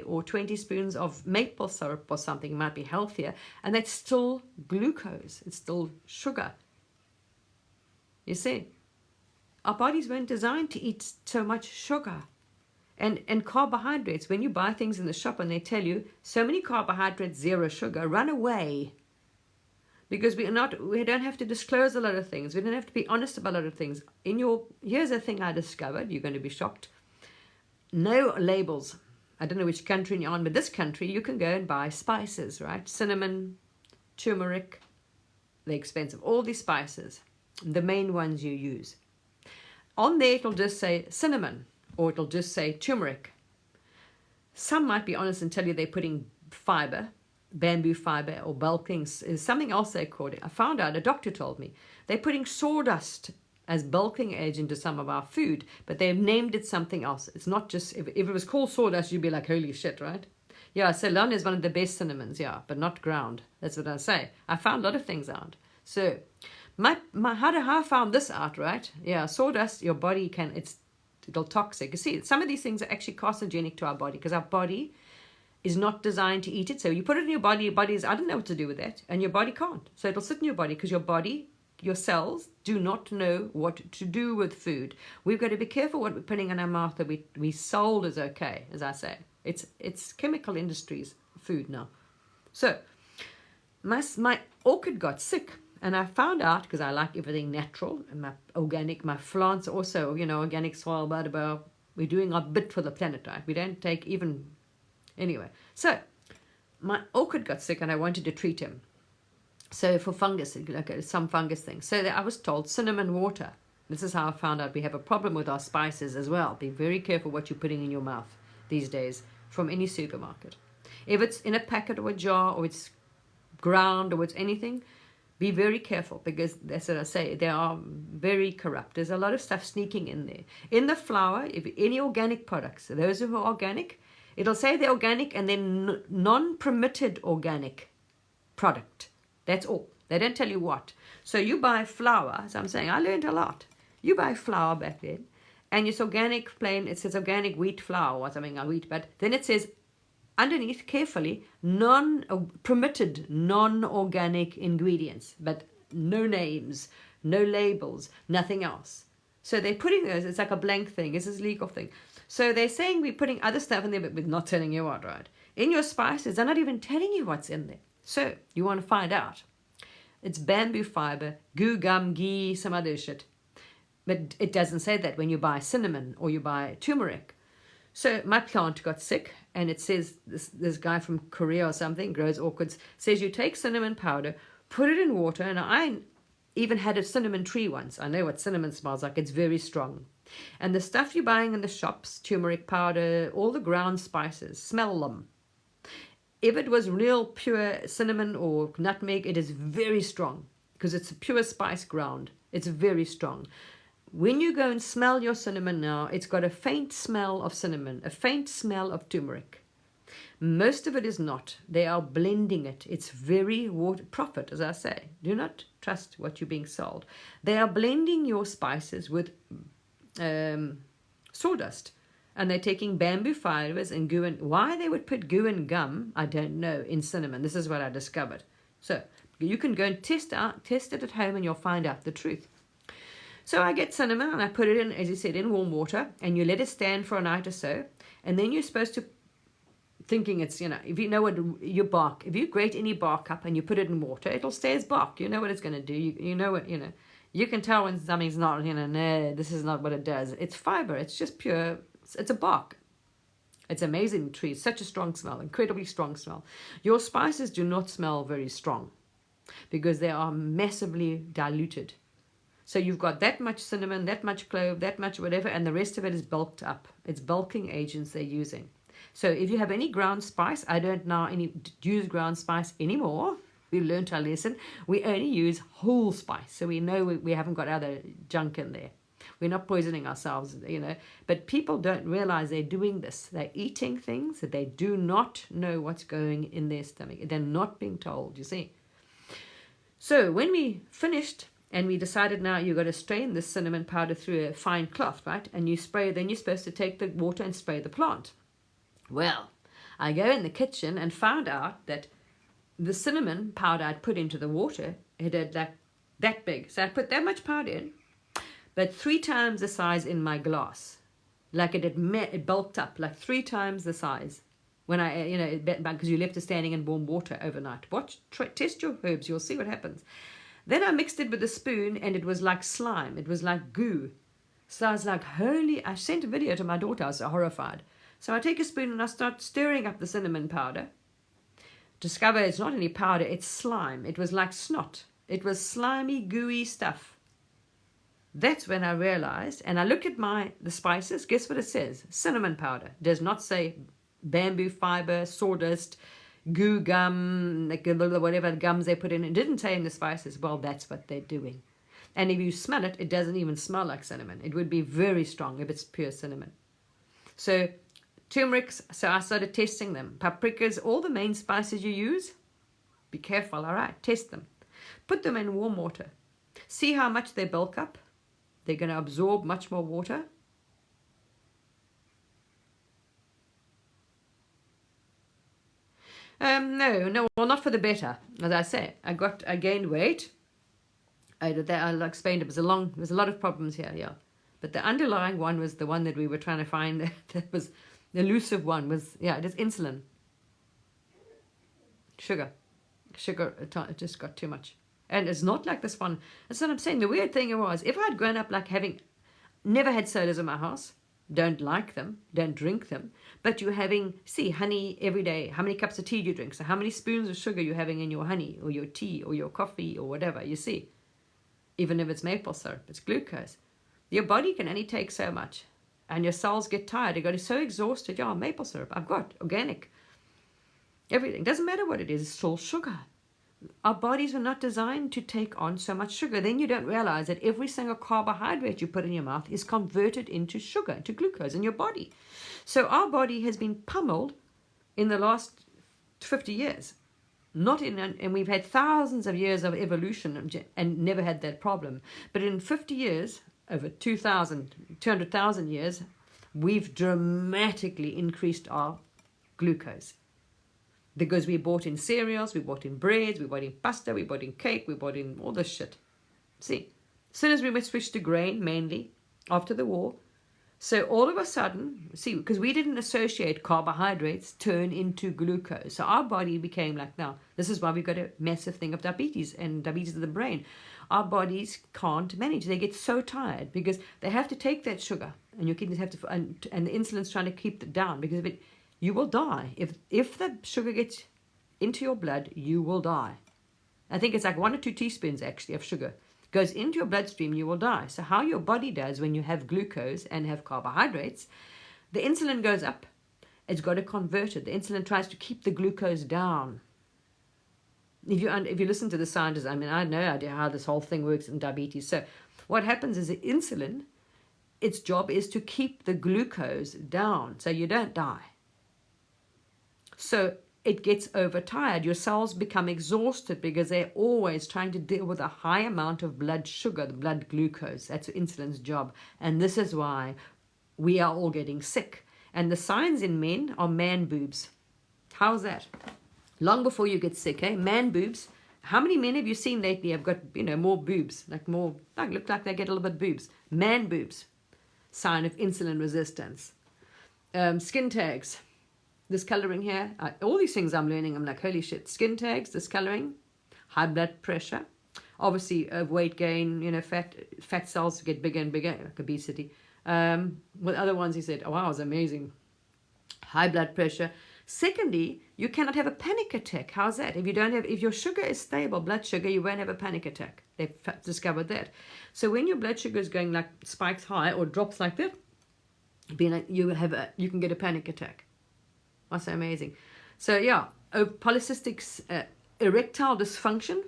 or 20 spoons of maple syrup or something might be healthier, and that's still glucose. It's still sugar. You see, our bodies weren't designed to eat so much sugar. And carbohydrates, when you buy things in the shop and they tell you so many carbohydrates, zero sugar, run away. Because we don't have to disclose a lot of things. We don't have to be honest about a lot of things. Here's a thing I discovered. You're going to be shocked. No labels. I don't know which country you're on, but this country, you can go and buy spices, right? Cinnamon, turmeric, they're expensive. All these spices, the main ones you use. On there, it'll just say cinnamon, or it'll just say turmeric. Some might be honest and tell you they're putting fiber, bamboo fiber, or bulking, is something else they called it. I found out, a doctor told me, they're putting sawdust as bulking agent to some of our food, but they've named it something else. It's not just, if it was called sawdust, you'd be like, holy shit, right? Yeah, Ceylon is one of the best cinnamons, yeah, but not ground. That's what I say. I found a lot of things out. So, how I found this out, right? Yeah, sawdust, your body it'll toxic. You see, some of these things are actually carcinogenic to our body because our body is not designed to eat it. So you put it in your body is, I don't know what to do with that, and your body can't. So it'll sit in your body because your cells do not know what to do with food. We've got to be careful what we're putting in our mouth that we sold as okay, as I say. It's chemical industries food now. So my orchid got sick, and I found out, because I like everything natural, and my organic, my plants also, organic soil, blah, blah, blah. We're doing our bit for the planet, right? We don't take even, anyway. So my orchid got sick, and I wanted to treat him. So for fungus, like some fungus thing. So I was told cinnamon water. This is how I found out we have a problem with our spices as well. Be very careful what you're putting in your mouth these days from any supermarket. If it's in a packet or a jar, or it's ground, or it's anything, be very careful, because that's what I say, they are very corrupt. There's a lot of stuff sneaking in there. In the flour, if any organic products, those who are organic, it'll say they're organic and then non-permitted organic product. That's all. They don't tell you what. So you buy flour, as I'm saying, I learned a lot. You buy flour back then, and it's organic plain, it says organic wheat flour or something, wheat, but then it says underneath carefully, permitted non-organic ingredients, but no names, no labels, nothing else. So they're putting those, it's like a blank thing, it's this legal thing. So they're saying we're putting other stuff in there, but we're not telling you what, right? In your spices, they're not even telling you what's in there. So you want to find out. It's bamboo fiber, gu, gum, ghee, some other shit. But it doesn't say that when you buy cinnamon or you buy turmeric. So my plant got sick, and it says, this guy from Korea or something, grows orchids, says you take cinnamon powder, put it in water, and I even had a cinnamon tree once. I know what cinnamon smells like. It's very strong. And the stuff you're buying in the shops, turmeric powder, all the ground spices, smell them. If it was real pure cinnamon or nutmeg, it is very strong because it's a pure spice ground. It's very strong. When you go and smell your cinnamon now, it's got a faint smell of cinnamon, a faint smell of turmeric. Most of it is not. They are blending it. It's very profit, as I say. Do not trust what you're being sold. They are blending your spices with sawdust. And they're taking bamboo fibers and goo and... Why they would put goo and gum, I don't know, in cinnamon. This is what I discovered. So you can go and test it at home, and you'll find out the truth. So I get cinnamon, and I put it in, as you said, in warm water, and you let it stand for a night or so. And then you're supposed to, thinking it's, if you know what your bark, if you grate any bark up and you put it in water, it'll stay as bark. You know what it's going to do. You know what, You can tell when something's not, no, this is not what it does. It's fiber. It's just pure... It's a bark. It's amazing tree. Such a strong smell, incredibly strong smell. Your spices do not smell very strong because they are massively diluted. So you've got that much cinnamon, that much clove, that much whatever, and the rest of it is bulked up. It's bulking agents they're using. So if you have any ground spice, I don't now use ground spice anymore. We learned our lesson. We only use whole spice, so we know we haven't got other junk in there. We're not poisoning ourselves, But people don't realize they're doing this. They're eating things that they do not know what's going in their stomach. They're not being told, you see. So when we finished and we decided now you've got to strain this cinnamon powder through a fine cloth, right? And you spray, then you're supposed to take the water and spray the plant. Well, I go in the kitchen and found out that the cinnamon powder I'd put into the water, it had like that big. So I put that much powder in, but 3 times the size in my glass. Like it bulked up, like 3 times the size. When because you left it standing in warm water overnight. Test your herbs, you'll see what happens. Then I mixed it with a spoon and it was like slime. It was like goo. So I was like, I sent a video to my daughter. I was so horrified. So I take a spoon and I start stirring up the cinnamon powder. Discover it's not any powder, it's slime. It was like snot. It was slimy, gooey stuff. That's when I realized, and I look at the spices, guess what it says? Cinnamon powder. It does not say bamboo fiber, sawdust, goo gum, like whatever gums they put in. It didn't say in the spices. Well, that's what they're doing. And if you smell it, it doesn't even smell like cinnamon. It would be very strong if it's pure cinnamon. So turmerics, so I started testing them. Paprikas, all the main spices you use, be careful, all right? Test them. Put them in warm water. See how much they bulk up. They're going to absorb much more water. No, well, not for the better. As I say, I gained weight. I explained it was a lot of problems here, yeah. But the underlying one was the one that we were trying to find. That was the elusive one. It is insulin. Sugar, it just got too much. And it's not like this one. That's what I'm saying. The weird thing was, if I'd grown up like never had sodas in my house, don't like them, don't drink them, but you're having, honey every day. How many cups of tea do you drink? So how many spoons of sugar you're having in your honey or your tea or your coffee or whatever, you see. Even if it's maple syrup, it's glucose. Your body can only take so much. And your cells get tired. They get so exhausted. Yeah, maple syrup, I've got organic. Everything. Doesn't matter what it is, it's still sugar. Our bodies are not designed to take on so much sugar. Then you don't realize that every single carbohydrate you put in your mouth is converted into sugar, into glucose in your body. So our body has been pummeled in the last 50 years. And we've had thousands of years of evolution and never had that problem. But in 50 years, over 200,000 years, we've dramatically increased our glucose. Because we bought in cereals, we bought in breads, we bought in pasta, we bought in cake, we bought in all this shit. See, as soon as we switched to grain, mainly, after the war, so all of a sudden, because we didn't associate carbohydrates turn into glucose. So our body became like, now, this is why we've got a massive thing of diabetes and diabetes of the brain. Our bodies can't manage. They get so tired because they have to take that sugar and your kidneys have to, and the insulin's trying to keep it down because you will die. If the sugar gets into your blood, you will die. I think it's like 1 or 2 teaspoons actually of sugar goes into your bloodstream, you will die. So how your body does when you have glucose and have carbohydrates, the insulin goes up. It's got to convert it. The insulin tries to keep the glucose down. If you listen to the scientists, I mean, I have no idea how this whole thing works in diabetes. So what happens is the insulin, its job is to keep the glucose down so you don't die. So it gets overtired. Your cells become exhausted because they're always trying to deal with a high amount of blood sugar, the blood glucose. That's insulin's job. And this is why we are all getting sick. And the signs in men are man boobs. How's that? Long before you get sick, man boobs. How many men have you seen lately have got, more boobs? Look like they get a little bit boobs. Man boobs. Sign of insulin resistance. Skin tags. Discoloring here, all these things I'm learning, I'm like, holy shit. Skin tags, discoloring, high blood pressure, obviously weight gain, fat cells get bigger and bigger, like obesity. With other ones, he said, oh wow, it's amazing. High blood pressure. Secondly, you cannot have a panic attack. How's that? If your sugar is stable, blood sugar, you won't have a panic attack. They've discovered that. So when your blood sugar is going like spikes high or drops like that, you can get a panic attack. That's so amazing. So yeah, polycystic erectile dysfunction,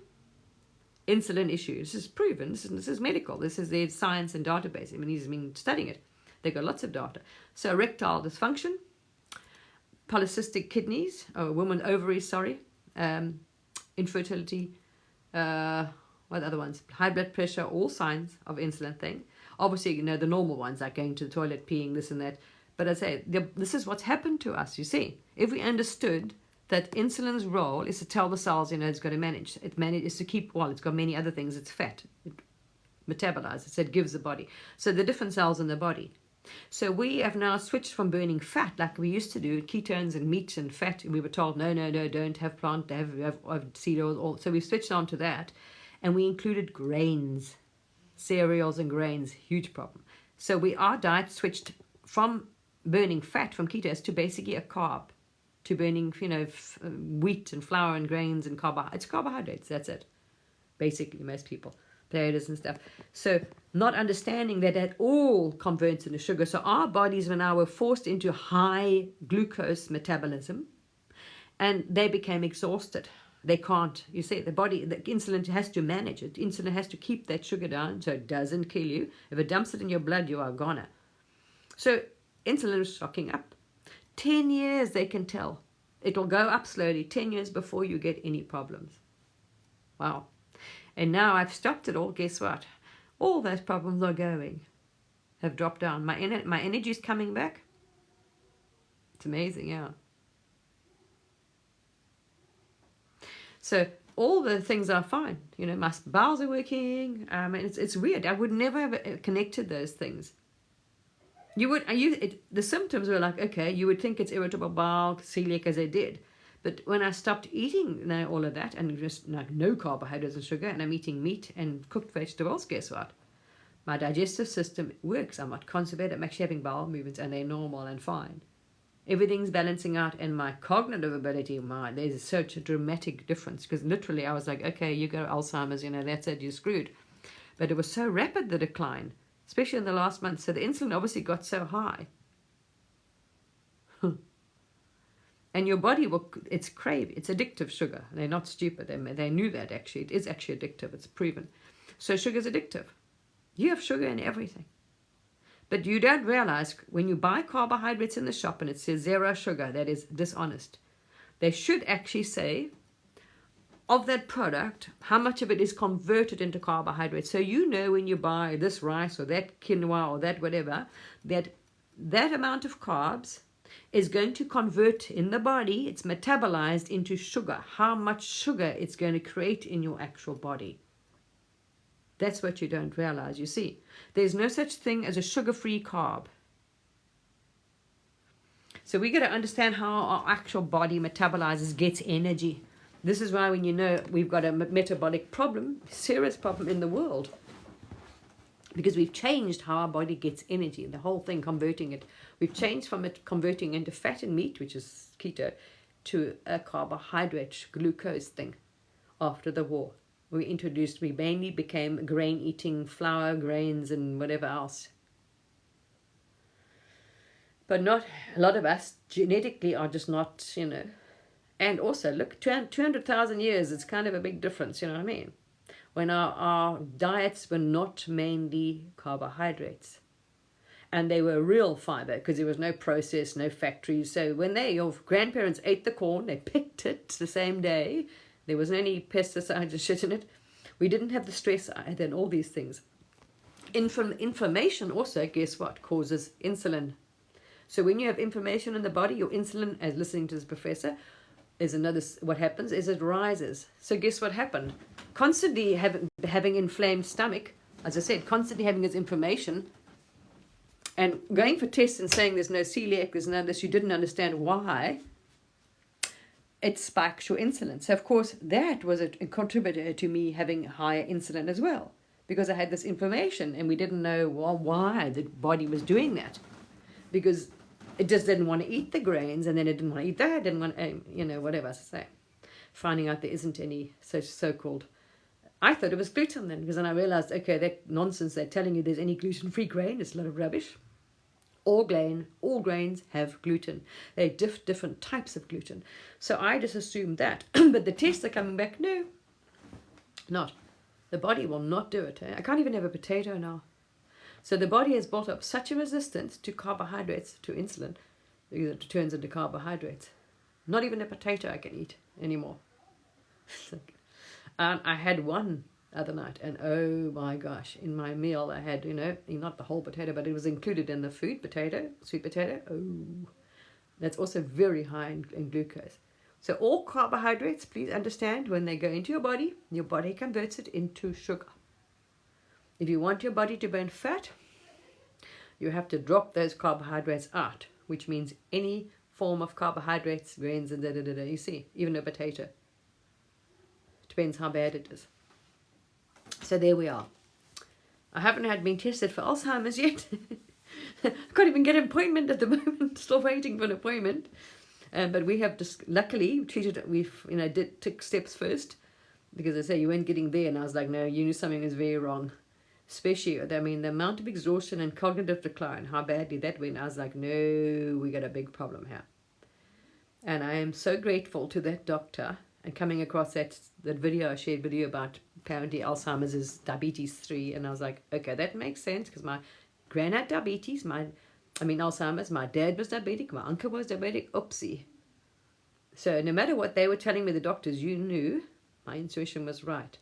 insulin issues. This is proven. This is medical. This is their science and database. I mean, he's been studying it. They've got lots of data. So erectile dysfunction, polycystic kidneys, woman ovaries, infertility, what other ones? High blood pressure, all signs of insulin thing. Obviously, the normal ones like going to the toilet, peeing, this and that. But I say, this is what's happened to us, you see. If we understood that insulin's role is to tell the cells, it's got to manage. Is to keep, it's got many other things. It's fat. It metabolizes. It gives the body. So the different cells in the body. So we have now switched from burning fat like we used to do, ketones and meat and fat. And we were told, no, don't have plant, have seed oils. So we switched on to that. And we included grains, cereals and grains, huge problem. So our diet switched from burning fat, from ketos, to basically a carb, to burning, wheat and flour and grains and carbohydrates. It's carbohydrates, that's it. Basically, most people, potatoes and stuff. So not understanding that all converts into sugar. So our bodies now were forced into high glucose metabolism, and they became exhausted. They can't, you see, the insulin has to manage it. Insulin has to keep that sugar down so it doesn't kill you. If it dumps it in your blood, you are goner. So insulin is shocking up. 10 years they can tell. It'll go up slowly, 10 years before you get any problems. Wow. And now I've stopped it all. Guess what? All those problems are going. Have dropped down. My energy is coming back. It's amazing, yeah. So all the things are fine. My bowels are working. It's weird. I would never have connected those things. The symptoms were like, okay, you would think it's irritable bowel, celiac, as I did. But when I stopped eating all of that and just no carbohydrates and sugar, and I'm eating meat and cooked vegetables, guess what? My digestive system works. I'm not constipated. I'm actually having bowel movements, and they're normal and fine. Everything's balancing out, and my cognitive ability, there's such a dramatic difference, because literally I was like, okay, you got Alzheimer's, that's it, you're screwed. But it was so rapid, the decline, especially in the last month. So the insulin obviously got so high. And your body it's addictive, sugar. They're not stupid. They knew that actually. It is actually addictive. It's proven. So sugar's addictive. You have sugar in everything. But you don't realize when you buy carbohydrates in the shop and it says 0 sugar, that is dishonest. They should actually say, of that product, how much of it is converted into carbohydrates. So when you buy this rice or that quinoa or that whatever, that amount of carbs is going to convert in the body, it's metabolized into sugar. How much sugar it's going to create in your actual body. That's what you don't realize, you see. There's no such thing as a sugar-free carb. So we got to understand how our actual body metabolizes, gets energy. This is why when we've got a metabolic problem, serious problem in the world. Because we've changed how our body gets energy, the whole thing, converting it. We've changed from it converting into fat and meat, which is keto, to a carbohydrate, glucose thing after the war. We mainly became grain-eating, flour, grains, and whatever else. But not a lot of us genetically are just not, And also, look, 200,000 years, it's kind of a big difference, you know what I mean? When our diets were not mainly carbohydrates. And they were real fiber, because there was no process, no factories. So when your grandparents ate the corn, they picked it the same day. There wasn't any pesticides or shit in it. We didn't have the stress either and all these things. Inflammation also, guess what, causes insulin. So when you have inflammation in the body, your insulin, as listening to this professor, what happens is it rises. So guess what happened? Constantly having inflamed stomach, as I said, constantly having this inflammation, and going for tests and saying there's no celiac, there's none of this, you didn't understand why, it spikes your insulin. So of course that was a contributor to me having higher insulin as well, because I had this inflammation and we didn't know why the body was doing that, because it just didn't want to eat the grains, and then it didn't want to eat that, didn't want whatever. So finding out there isn't any so-called, I thought it was gluten then, because then I realized, okay, that nonsense, they're telling you there's any gluten-free grain, it's a lot of rubbish. All grains have gluten. They're different types of gluten. So I just assumed that. But the tests are coming back, no, not. The body will not do it. I can't even have a potato now. So the body has built up such a resistance to carbohydrates, to insulin, because it turns into carbohydrates. Not even a potato I can eat anymore. I had one the other night, and oh my gosh, in my meal I had, not the whole potato, but it was included in the sweet potato. Oh, that's also very high in glucose. So all carbohydrates, please understand, when they go into your body converts it into sugar. If you want your body to burn fat, you have to drop those carbohydrates out, which means any form of carbohydrates, grains, and da-da-da-da. You see, even a potato. Depends how bad it is. So there we are. I haven't been tested for Alzheimer's yet. I can't even get an appointment at the moment. Still waiting for an appointment. But we have just luckily treated it. Took steps first, because I say you weren't getting there, and I was like, no, you knew something was very wrong. Especially, the amount of exhaustion and cognitive decline, how badly that went. I was like, no, we got a big problem here. And I am so grateful to that doctor, and coming across that video, I shared video about apparently Alzheimer's is diabetes 3, and I was like, okay, that makes sense, because my gran had diabetes, Alzheimer's, my dad was diabetic, my uncle was diabetic, oopsie. So no matter what they were telling me, the doctors, you knew my intuition was right.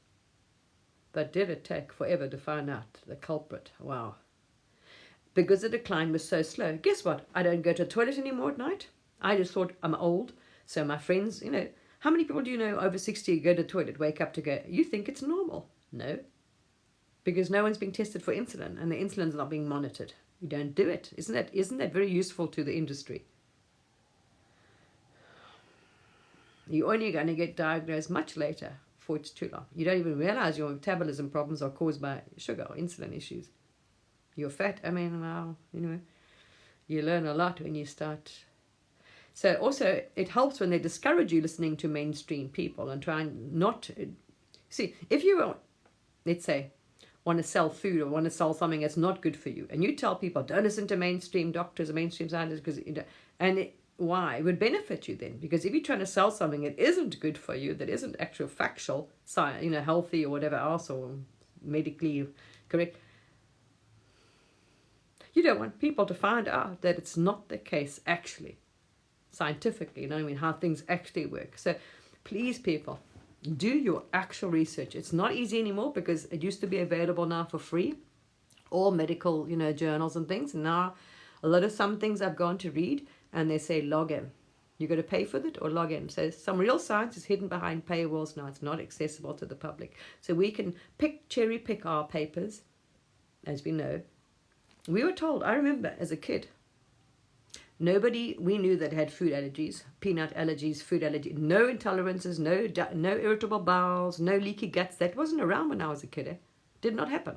But did it take forever to find out the culprit? Wow. Because the decline was so slow. Guess what? I don't go to the toilet anymore at night. I just thought I'm old. So my friends, how many people do you know over 60 go to the toilet, wake up to go? You think it's normal? No. Because no one's being tested for insulin, and the insulin's not being monitored. You don't do it. Isn't that very useful to the industry? You're only going to get diagnosed much later, before it's too long. You don't even realize your metabolism problems are caused by sugar or insulin issues. You're fat. You learn a lot when you start. So also, it helps when they discourage you listening to mainstream people and trying not to. See, if you, let's say, want to sell food or want to sell something that's not good for you, and you tell people, don't listen to mainstream doctors or mainstream scientists, why? It would benefit you then, because if you're trying to sell something that isn't good for you, that isn't actual factual, healthy or whatever else, or medically correct, you don't want people to find out that it's not the case actually, scientifically, how things actually work. So please, people, do your actual research. It's not easy anymore, because it used to be available now for free, all medical, journals and things. And now a lot of some things I've gone to read, and they say log in. You got to pay for it or log in. So some real science is hidden behind paywalls now. It's not accessible to the public. So we can cherry pick our papers, as we know. We were told, I remember as a kid, nobody we knew that had food allergies, peanut allergies, food allergies, no intolerances, no irritable bowels, no leaky guts. That wasn't around when I was a kid. Did not happen.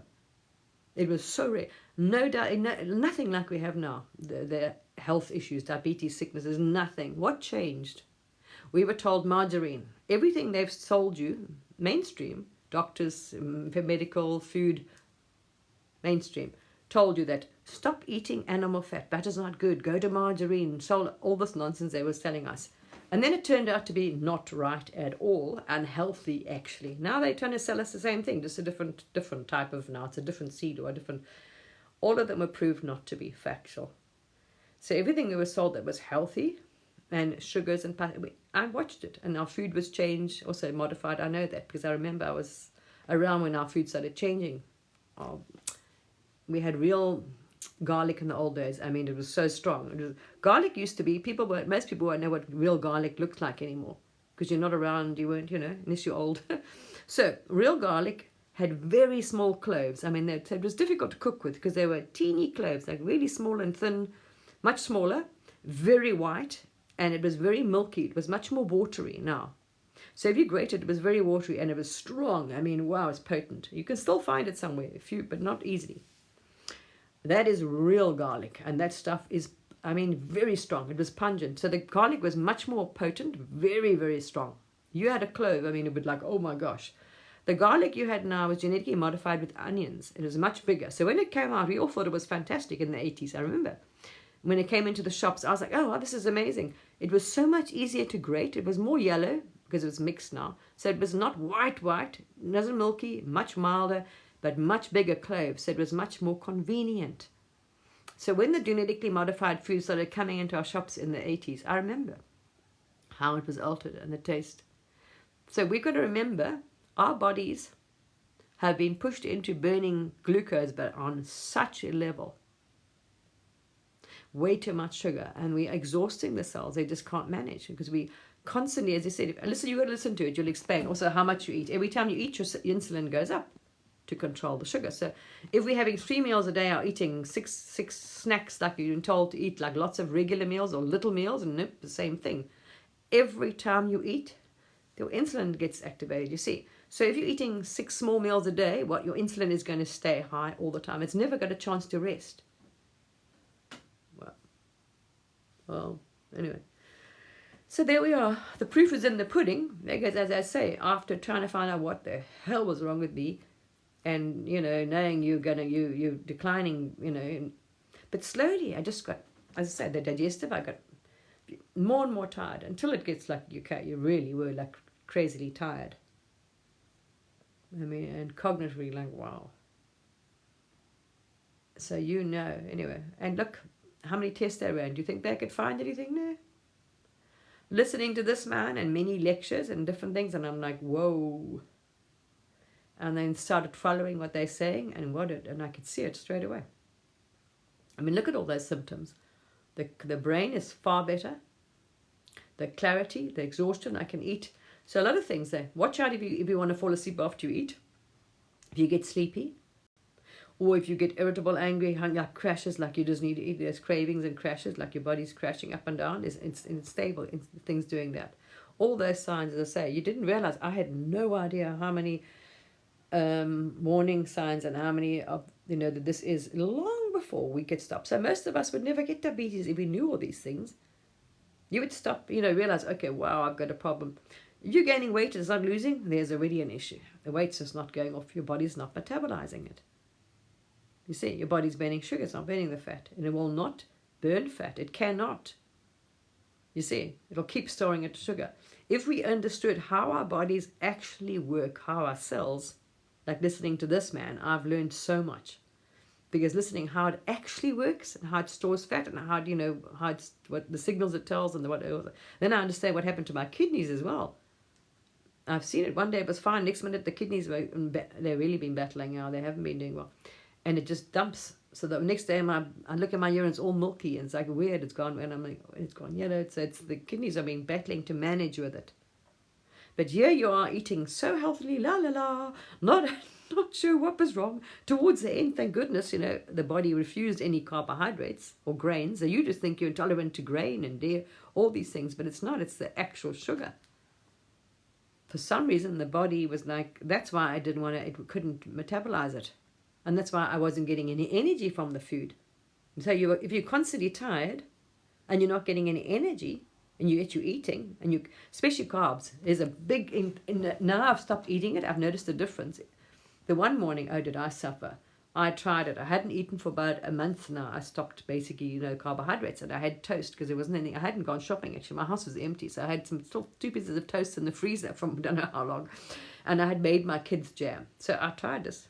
It was so rare. Nothing like we have now. The health issues, diabetes, sicknesses, nothing. What changed? We were told margarine. Everything they've sold you, mainstream, doctors, medical, food, mainstream, told you that stop eating animal fat. Butter's not good. Go to margarine. Sold all this nonsense they were telling us. And then it turned out to be not right at all, unhealthy actually. Now they're trying to sell us the same thing, just a different type of, now it's a different seed or a different, all of them were proved not to be factual. So everything we were sold that was healthy, and sugars and I watched it, and our food was changed, also modified. I know that because I remember I was around when our food started changing. We had real garlic in the old days. It was so strong. Garlic used to be, most people won't know what real garlic looks like anymore, because you're not around, you weren't, unless you're old. So real garlic had very small cloves. It was difficult to cook with, because they were teeny cloves, like really small and thin, much smaller, very white, and it was very milky. It was much more watery now. So if you grated, it was very watery, and it was strong. Wow, it's potent. You can still find it somewhere, but not easily. That is real garlic, and that stuff is, very strong. It was pungent. So the garlic was much more potent, very, very strong. You had a clove, it would like, oh my gosh. The garlic you had now was genetically modified with onions. It was much bigger. So when it came out, we all thought it was fantastic in the 80s, I remember. When it came into the shops, I was like, oh, this is amazing. It was so much easier to grate. It was more yellow, because it was mixed now. So it was not white, it wasn't milky, much milder, but much bigger cloves, so it was much more convenient. So when the genetically modified food started coming into our shops in the 80s, I remember how it was altered and the taste. So we've got to remember, our bodies have been pushed into burning glucose, but on such a level. Way too much sugar, and we're exhausting the cells. They just can't manage because we constantly, as I said, listen, you've got to listen to it. You'll explain also how much you eat. Every time you eat, your insulin goes up to control the sugar. So if we're having 3 meals a day or eating six snacks like you're told to eat, like lots of regular meals or little meals, and nope, the same thing. Every time you eat, your insulin gets activated, you see. So if you're eating 6 small meals a day, your insulin is going to stay high all the time. It's never got a chance to rest. Well, anyway. So there we are. The proof is in the pudding. Because as I say, after trying to find out what the hell was wrong with me, and knowing you're declining, but slowly I just got, as I said, the digestive, I got more and more tired until it gets like you really were like crazily tired. I mean, and cognitively like wow. So anyway, and look how many tests they ran. Do you think they could find anything? No. Listening to this man and many lectures and different things, and I'm like, whoa. And then started following what they're saying, and I could see it straight away. I mean, look at all those symptoms. The brain is far better. The clarity, the exhaustion, I can eat. So a lot of things there. Watch out if you want to fall asleep after you eat. If you get sleepy. Or if you get irritable, angry, like crashes, like you just need to eat. There's cravings and crashes, like your body's crashing up and down. It's unstable. Things doing that. All those signs, as I say, you didn't realize. I had no idea how many warning signs and how many of that this is long before we get stopped. So most of us would never get diabetes if we knew all these things. You would stop, realize, okay, wow, I've got a problem. If you're gaining weight and it's not losing, there's already an issue. The weight's just not going off. Your body's not metabolizing it. You see, your body's burning sugar. It's not burning the fat. And it will not burn fat. It cannot. You see, it'll keep storing it sugar. If we understood how our bodies actually work, how our cells, like listening to this man, I've learned so much. Because listening how it actually works and how it stores fat and how what the signals it tells and what else. Then I understand what happened to my kidneys as well. I've seen it. One day it was fine. Next minute the kidneys they've really been battling now. They haven't been doing well, and it just dumps. So the next day I look at my urine, it's all milky and it's like weird. It's gone, and I'm like, it's gone yellow. So it's the kidneys have been battling to manage with it. But here you are eating so healthily, not sure what was wrong. Towards the end, thank goodness, the body refused any carbohydrates or grains. So you just think you're intolerant to grain and dairy, all these things, but it's not. It's the actual sugar. For some reason, the body was like, that's why it couldn't metabolize it. And that's why I wasn't getting any energy from the food. And so if you're constantly tired and you're not getting any energy, and you're eating, and especially carbs, there's a big, now I've stopped eating it, I've noticed a difference. The one morning, did I suffer. I tried it. I hadn't eaten for about a month now. I stopped basically, carbohydrates, and I had toast because there wasn't anything. I hadn't gone shopping actually. My house was empty, so I had still 2 pieces of toast in the freezer from I don't know how long, and I had made my kids jam. So I tried this.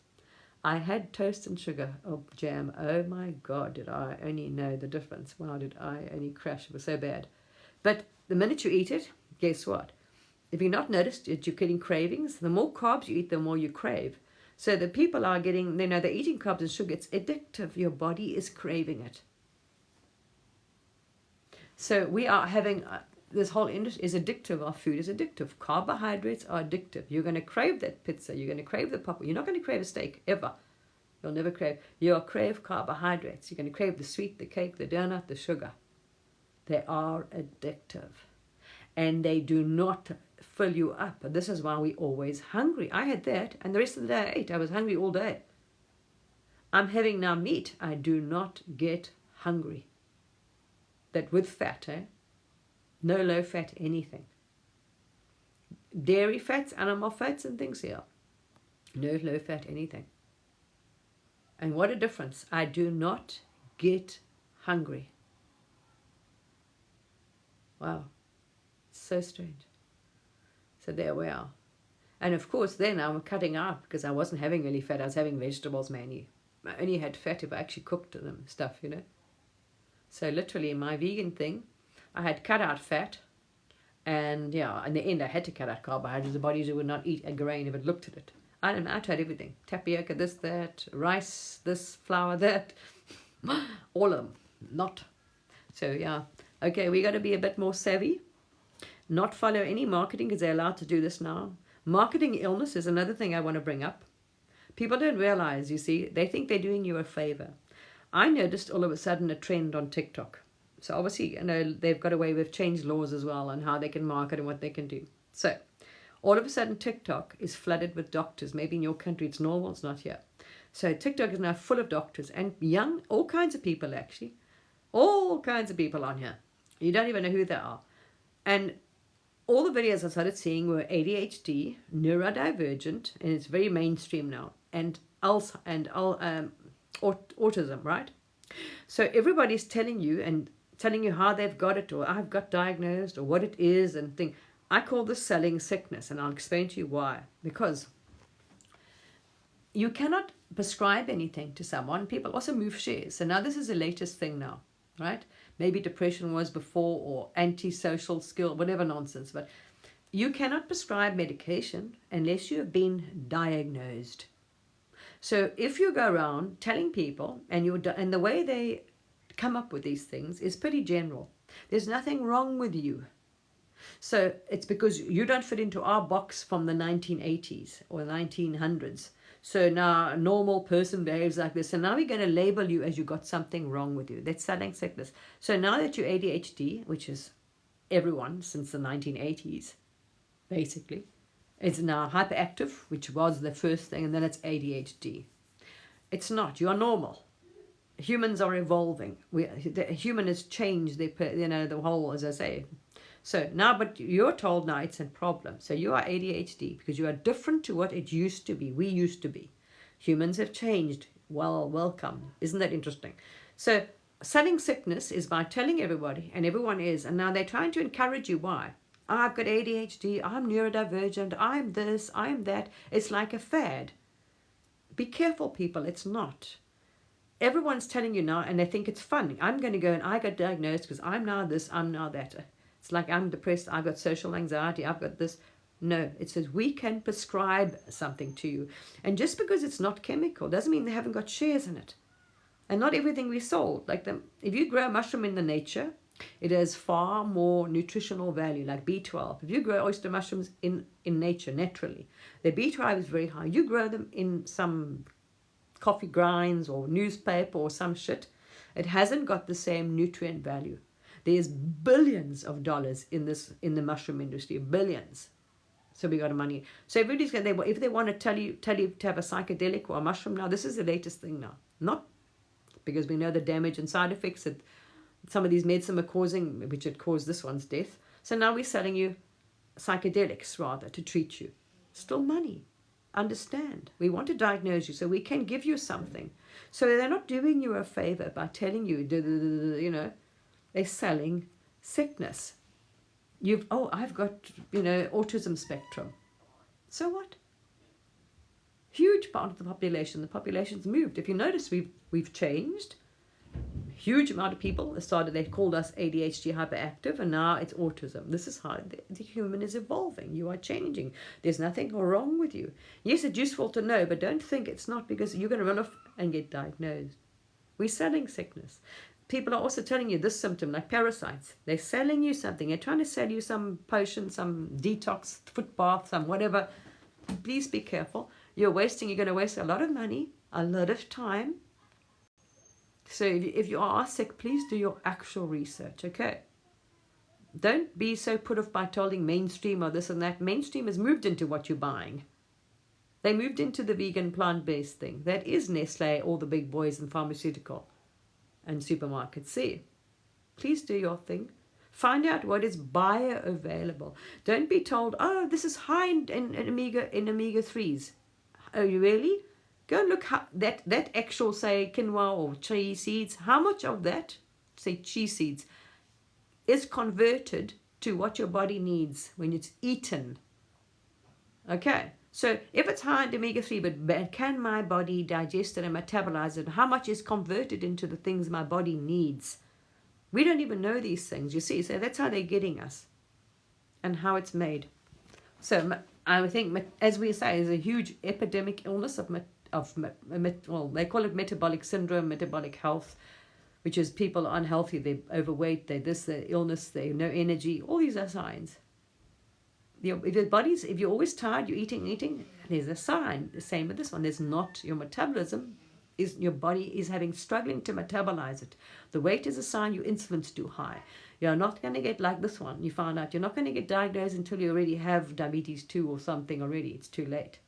I had toast and sugar or jam. Oh my God, did I only know the difference? Wow, did I only crash? It was so bad. But the minute you eat it, guess what? If you've not noticed that you're getting cravings, the more carbs you eat, the more you crave. So the people are getting, they're eating carbs and sugar. It's addictive. Your body is craving it. So we are having, this whole industry is addictive. Our food is addictive. Carbohydrates are addictive. You're going to crave that pizza. You're going to crave the popcorn. You're not going to crave a steak, ever. You'll never crave. You'll crave carbohydrates. You're going to crave the sweet, the cake, the donut, the sugar. They are addictive. And they do not fill you up. And this is why we're always hungry. I had that, and the rest of the day I ate. I was hungry all day. I'm having now meat. I do not get hungry. That with fat, no low fat anything. Dairy fats, animal fats and things here. No low fat anything. And what a difference. I do not get hungry. Wow. So strange. So there we are. And of course then I'm cutting out because I wasn't having really fat. I was having vegetables mainly. I only had fat if I actually cooked them stuff, So literally in my vegan thing, I had cut out fat. And yeah, in the end I had to cut out carbohydrates. The body would not eat a grain if it looked at it. I don't know, I tried everything. Tapioca, this, that, rice, this, flour, that. All of them. Not. So yeah. Okay, we got to be a bit more savvy. Not follow any marketing because they're allowed to do this now. Marketing illness is another thing I want to bring up. People don't realize, you see, they think they're doing you a favor. I noticed all of a sudden a trend on TikTok. So obviously, you know, they've got away with changed laws as well on how they can market and what they can do. So all of a sudden TikTok is flooded with doctors. Maybe in your country it's normal, it's not here. So TikTok is now full of doctors and young, all kinds of people actually. All kinds of people on here. You don't even know who they are. And all the videos I started seeing were ADHD, neurodivergent, and it's very mainstream now, and autism, right? So everybody's telling you how they've got it, or I've got diagnosed, or what it is, and thing. I call this selling sickness, and I'll explain to you why. Because you cannot prescribe anything to someone. People also move shares. So now this is the latest thing now, right? Maybe depression was before, or antisocial skill, whatever nonsense. But you cannot prescribe medication unless you have been diagnosed. So if you go around telling people, and the way they come up with these things is pretty general. There's nothing wrong with you. So it's because you don't fit into our box from the 1980s or 1900s. So now a normal person behaves like this. So now we're going to label you as you got something wrong with you. That's selling sickness. So now that you're ADHD, which is everyone since the 1980s, basically, it's now hyperactive, which was the first thing, and then it's ADHD. It's not. You are normal. Humans are evolving. The human has changed the whole, as I say. So now, but you're told now it's a problem. So you are ADHD because you are different to what it used to be. We used to be. Humans have changed. Well, welcome. Isn't that interesting? So selling sickness is by telling everybody, and everyone is, and now they're trying to encourage you. Why? I've got ADHD. I'm neurodivergent. I'm this. I'm that. It's like a fad. Be careful, people. It's not. Everyone's telling you now, and they think it's fun. I'm going to go and I got diagnosed because I'm now this, I'm now that. It's like I'm depressed, I've got social anxiety, I've got this. No, it says we can prescribe something to you. And just because it's not chemical doesn't mean they haven't got shares in it. And not everything we sold. Like if you grow a mushroom in the nature, it has far more nutritional value, like B12. If you grow oyster mushrooms in nature, naturally, their B12 is very high. You grow them in some coffee grinds or newspaper or some shit, it hasn't got the same nutrient value. There's billions of dollars in the mushroom industry, billions. So we got money. So everybody's going. If they want to tell you to have a psychedelic or a mushroom now, this is the latest thing now. Not because we know the damage and side effects that some of these medicine are causing, which had caused this one's death. So now we're selling you psychedelics rather to treat you. Still money. Understand. We want to diagnose you so we can give you something. So they're not doing you a favor by telling you, they're selling sickness. I've got, autism spectrum. So what? Huge part of the population's moved. If you notice, we've changed. Huge amount of people they called us ADHD hyperactive, and now it's autism. This is how the human is evolving. You are changing. There's nothing wrong with you. Yes, it's useful to know, but don't think it's not, because you're going to run off and get diagnosed. We're selling sickness. People are also telling you this symptom, like parasites. They're selling you something. They're trying to sell you some potion, some detox, foot bath, some whatever. Please be careful. You're going to waste a lot of money, a lot of time. So if you are sick, please do your actual research, okay? Don't be so put off by telling mainstream or this and that. Mainstream has moved into what you're buying. They moved into the vegan plant-based thing. That is Nestle, all the big boys in pharmaceutical and supermarkets. See, please do your thing. Find out what is bioavailable. Don't be told, oh, this is high in omega-3s. Oh, you really? Go and look how that actual, say, quinoa or chia seeds, how much of that, say, chia seeds, is converted to what your body needs when it's eaten. Okay, so if it's high in omega-3, but can my body digest it and metabolize it? How much is converted into the things my body needs? We don't even know these things, you see. So that's how they're getting us and how it's made. So I think, as we say, there's a huge epidemic illness well, they call it metabolic syndrome, metabolic health, which is people are unhealthy, they're overweight, they're this, they're illness, they have no energy. All these are signs. If you're always tired, you're eating, there's a sign. The same with this one. There's not, your metabolism is, your body is struggling to metabolize it. The weight is a sign your insulin's too high. You're not going to get like this one. You find out you're not going to get diagnosed until you already have diabetes 2 or something already. It's too late.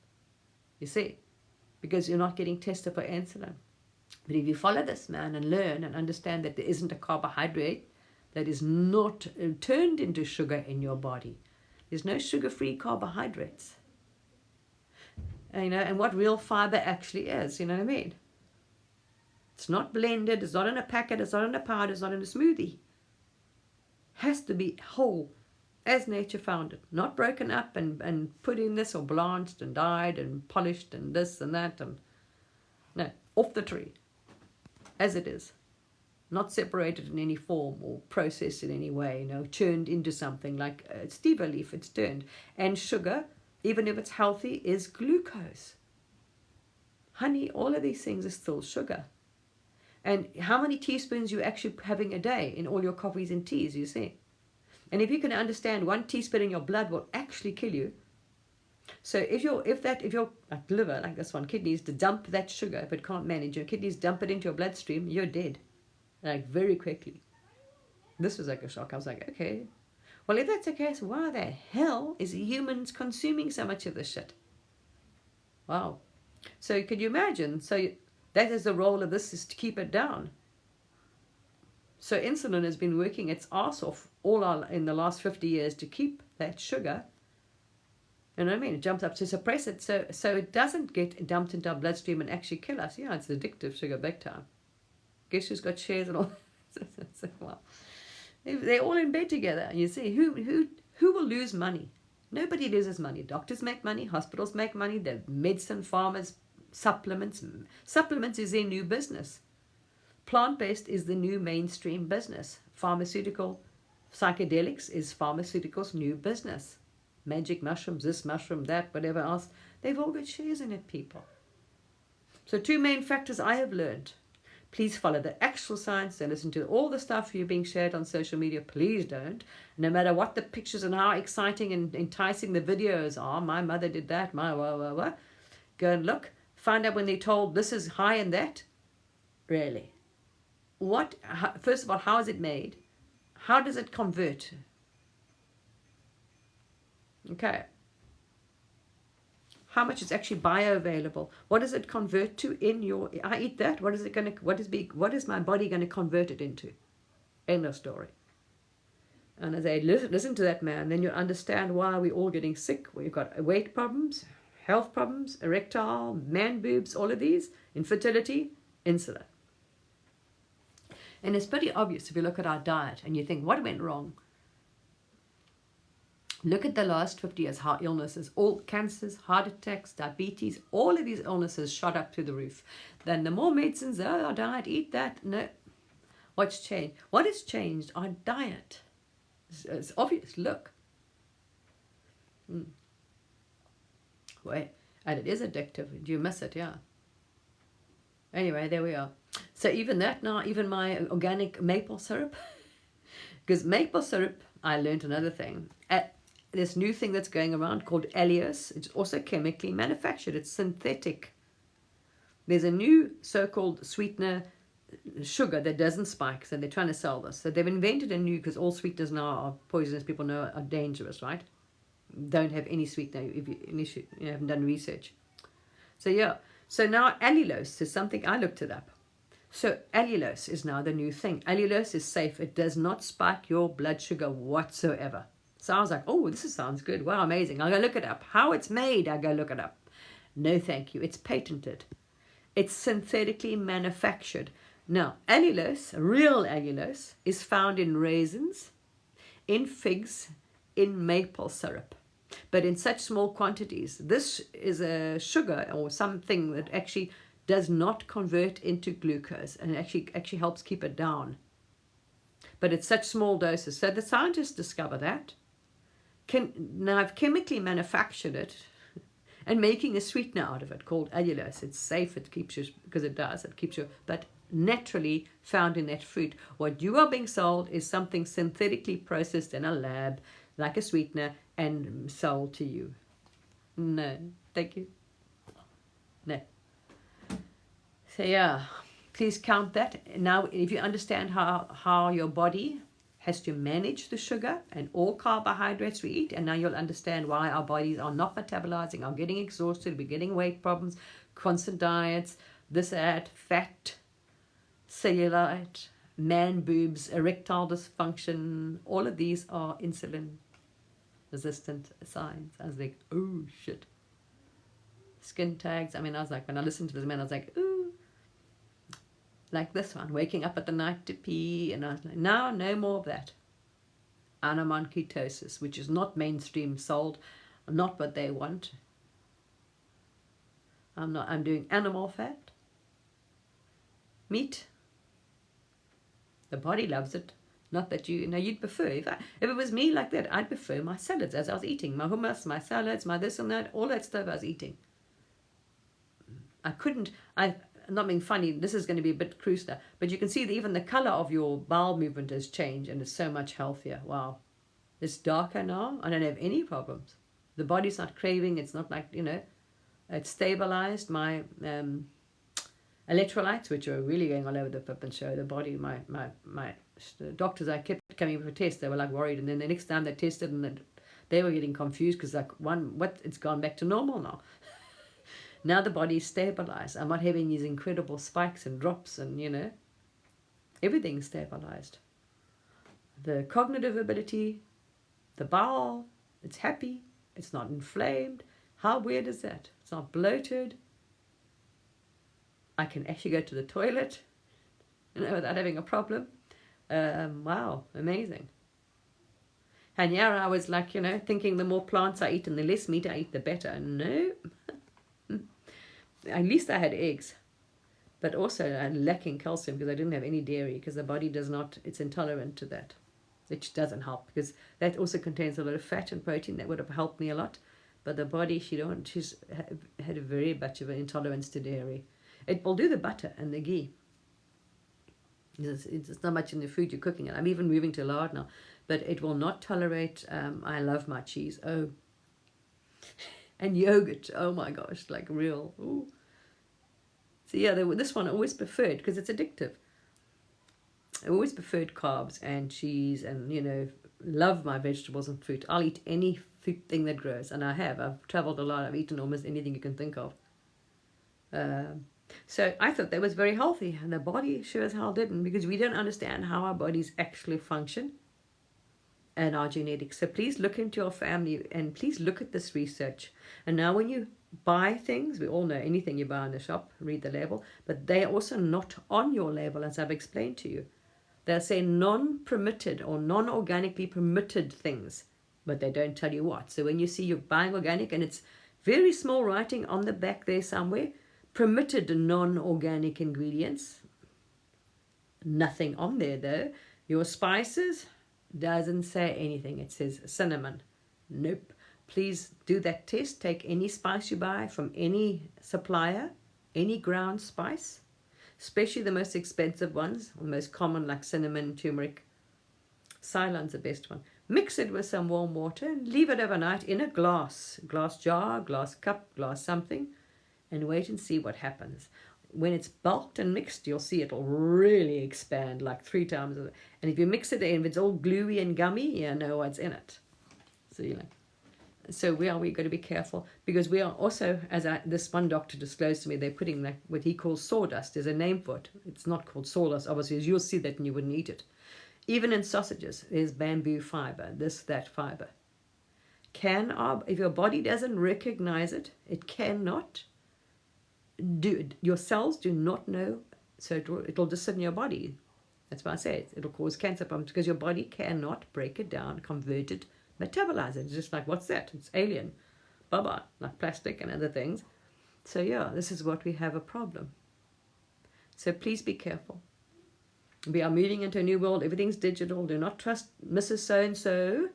You see? Because you're not getting tested for insulin. But if you follow this man and learn and understand that there isn't a carbohydrate that is not turned into sugar in your body. There's no sugar-free carbohydrates. And what real fiber actually is, you know what I mean? It's not blended, it's not in a packet, it's not in a powder, it's not in a smoothie. Has to be whole, as nature found it. Not broken up and put in this or blanched and dyed and polished and this and that. No, off the tree, as it is. Not separated in any form or processed in any way, churned into something like stevia leaf, it's turned. And sugar, even if it's healthy, is glucose. Honey, all of these things are still sugar. And how many teaspoons you're actually having a day in all your coffees and teas, you see. And if you can understand 1 teaspoon in your blood will actually kill you. So if your like liver, like this one, kidneys, to dump that sugar, if it can't manage, your kidneys dump it into your bloodstream, you're dead. Like very quickly. This was like a shock. I was like, okay. Well, if that's the case, why the hell is humans consuming so much of this shit? Wow. So could you imagine? So that is the role of this, is to keep it down. So insulin has been working its ass off in the last 50 years to keep that sugar. You know what I mean? It jumps up to suppress it so it doesn't get dumped into our bloodstream and actually kill us. Yeah, it's addictive sugar big time. Guess who's got shares and all? Well, they're all in bed together. You see, who will lose money? Nobody loses money. Doctors make money. Hospitals make money. The medicine farmers, supplements. Supplements is their new business. Plant-based is the new mainstream business. Pharmaceutical, psychedelics is pharmaceuticals' new business. Magic mushrooms, this mushroom, that, whatever else. They've all got shares in it, people. So 2 main factors I have learned. Please follow the actual science. Don't listen to all the stuff you're being shared on social media. Please don't. No matter what the pictures and how exciting and enticing the videos are. My mother did that. Go and look. Find out when they're told this is high in that. Really. First of all, how is it made? How does it convert? Okay. How much is actually bioavailable? What does it convert to in your? I eat that. What is my body going to convert it into? End of story. And as I listen to that man, then you understand why we're all getting sick. We've got weight problems, health problems, erectile, man boobs, all of these, infertility, insulin. And it's pretty obvious if you look at our diet and you think, what went wrong? Look at the last 50 years, how illnesses, all cancers, heart attacks, diabetes, all of these illnesses shot up through the roof. Then the more medicines, our diet, eat that. No. What's changed? What has changed? Our diet. It's obvious. Look. Wait. And it is addictive. Do you miss it? Yeah. Anyway, there we are. So even that now, even my organic maple syrup. Because maple syrup, I learned another thing. This new thing that's going around called allulose. It's also chemically manufactured. It's synthetic. There's a new so-called sweetener sugar that doesn't spike, so they're trying to sell this. So they've invented a new, because all sweeteners now are poisonous, people know are dangerous, right? Don't have any sweetener if you haven't done research. So yeah, so now allulose is something, I looked it up. So allulose is now the new thing. Allulose is safe. It does not spike your blood sugar whatsoever. So I was like, oh, this sounds good. Wow, amazing. I'll go look it up. How it's made, I'll go look it up. No, thank you. It's patented. It's synthetically manufactured. Now, allulose, real allulose, is found in raisins, in figs, in maple syrup, but in such small quantities. This is a sugar or something that actually does not convert into glucose and actually helps keep it down. But it's such small doses. So the scientists discover that. now I've chemically manufactured it and making a sweetener out of it called allulose. It's safe, it keeps you, because it does, it keeps you, but naturally found in that fruit. What you are being sold is something synthetically processed in a lab, like a sweetener, and sold to you. No, thank you. No. So yeah, please count that. Now, if you understand how your body has to manage the sugar and all carbohydrates we eat, and now you'll understand why our bodies are not metabolizing, are getting exhausted, we're getting weight problems, constant diets, this, that, fat, cellulite, man boobs, erectile dysfunction. All of these are insulin resistant signs. I was like, oh shit. Skin tags. I mean, I was like, when I listened to this man, I was like, ooh. Like this one, waking up at the night to pee, and I was like, no more of that. And I'm on ketosis, which is not mainstream sold, not what they want. I'm doing animal fat, meat. The body loves it. Not that you'd prefer. If it was me like that, I'd prefer my salads as I was eating. My hummus, my salads, my this and that, all that stuff I was eating. I'm not being funny, this is going to be a bit crude, but you can see that even the color of your bowel movement has changed and it's so much healthier. Wow. It's darker now. I don't have any problems. The body's not craving. It's not like, it's stabilized. My electrolytes, which are really going all over the flippin' show, the body, the doctors I kept coming for tests, they were like worried, and then the next time they tested, and they were getting confused because it's gone back to normal now. Now the body's stabilized. I'm not having these incredible spikes and drops, and everything's stabilized. The cognitive ability, the bowel, it's happy, it's not inflamed. How weird is that? It's not bloated. I can actually go to the toilet, without having a problem. Wow, amazing. And yeah, I was like, thinking the more plants I eat and the less meat I eat, the better. No. At least I had eggs. But also I'm lacking calcium because I didn't have any dairy, because the body it's intolerant to that. Which doesn't help, because that also contains a lot of fat and protein that would have helped me a lot. But the body, she's had a very much of an intolerance to dairy. It will do the butter and the ghee. It's not much in the food you're cooking, and I'm even moving to lard now. But it will not tolerate, I love my cheese. Oh. And yogurt. Oh my gosh, like real. Ooh. So yeah, this one I always preferred because it's addictive. I always preferred carbs and cheese, and love my vegetables and fruit. I'll eat any fruit thing that grows, and I've traveled a lot. I've eaten almost anything you can think of. So I thought that was very healthy, and the body sure as hell didn't, because we don't understand how our bodies actually function and our genetics. So please look into your family, and please look at this research. And now when you buy things, we all know anything you buy in the shop, read the label, but they are also not on your label, as I've explained to you. They'll say non-permitted or non-organically permitted things, but they don't tell you what. So when you see you're buying organic and it's very small writing on the back there somewhere, permitted non-organic ingredients, nothing on there though. Your spices doesn't say anything. It says cinnamon. Nope. Please do that test. Take any spice you buy from any supplier, any ground spice, especially the most expensive ones, or most common like cinnamon, turmeric. Ceylon's the best one. Mix it with some warm water and leave it overnight in a glass jar, glass cup, glass something, and wait and see what happens. When it's bulked and mixed, you'll see it'll really expand like 3 times. And if you mix it in, if it's all gluey and gummy, you know what's in it. So we're going to be careful, because we are also, this one doctor disclosed to me, they're putting like what he calls sawdust. There's a name for it. It's not called sawdust, obviously, as you'll see that and you wouldn't eat it. Even in sausages, there's bamboo fiber, that fiber. If your body doesn't recognize it, it cannot do it. Your cells do not know, so it'll just sit in your body. That's why I say it'll cause cancer problems, because your body cannot break it down, convert it, metabolize it. It's just like, what's that? It's alien. Bye-bye. Like plastic and other things. So yeah, this is what we have a problem. So please be careful. We are moving into a new world. Everything's digital. Do not trust Mrs. So-and-so.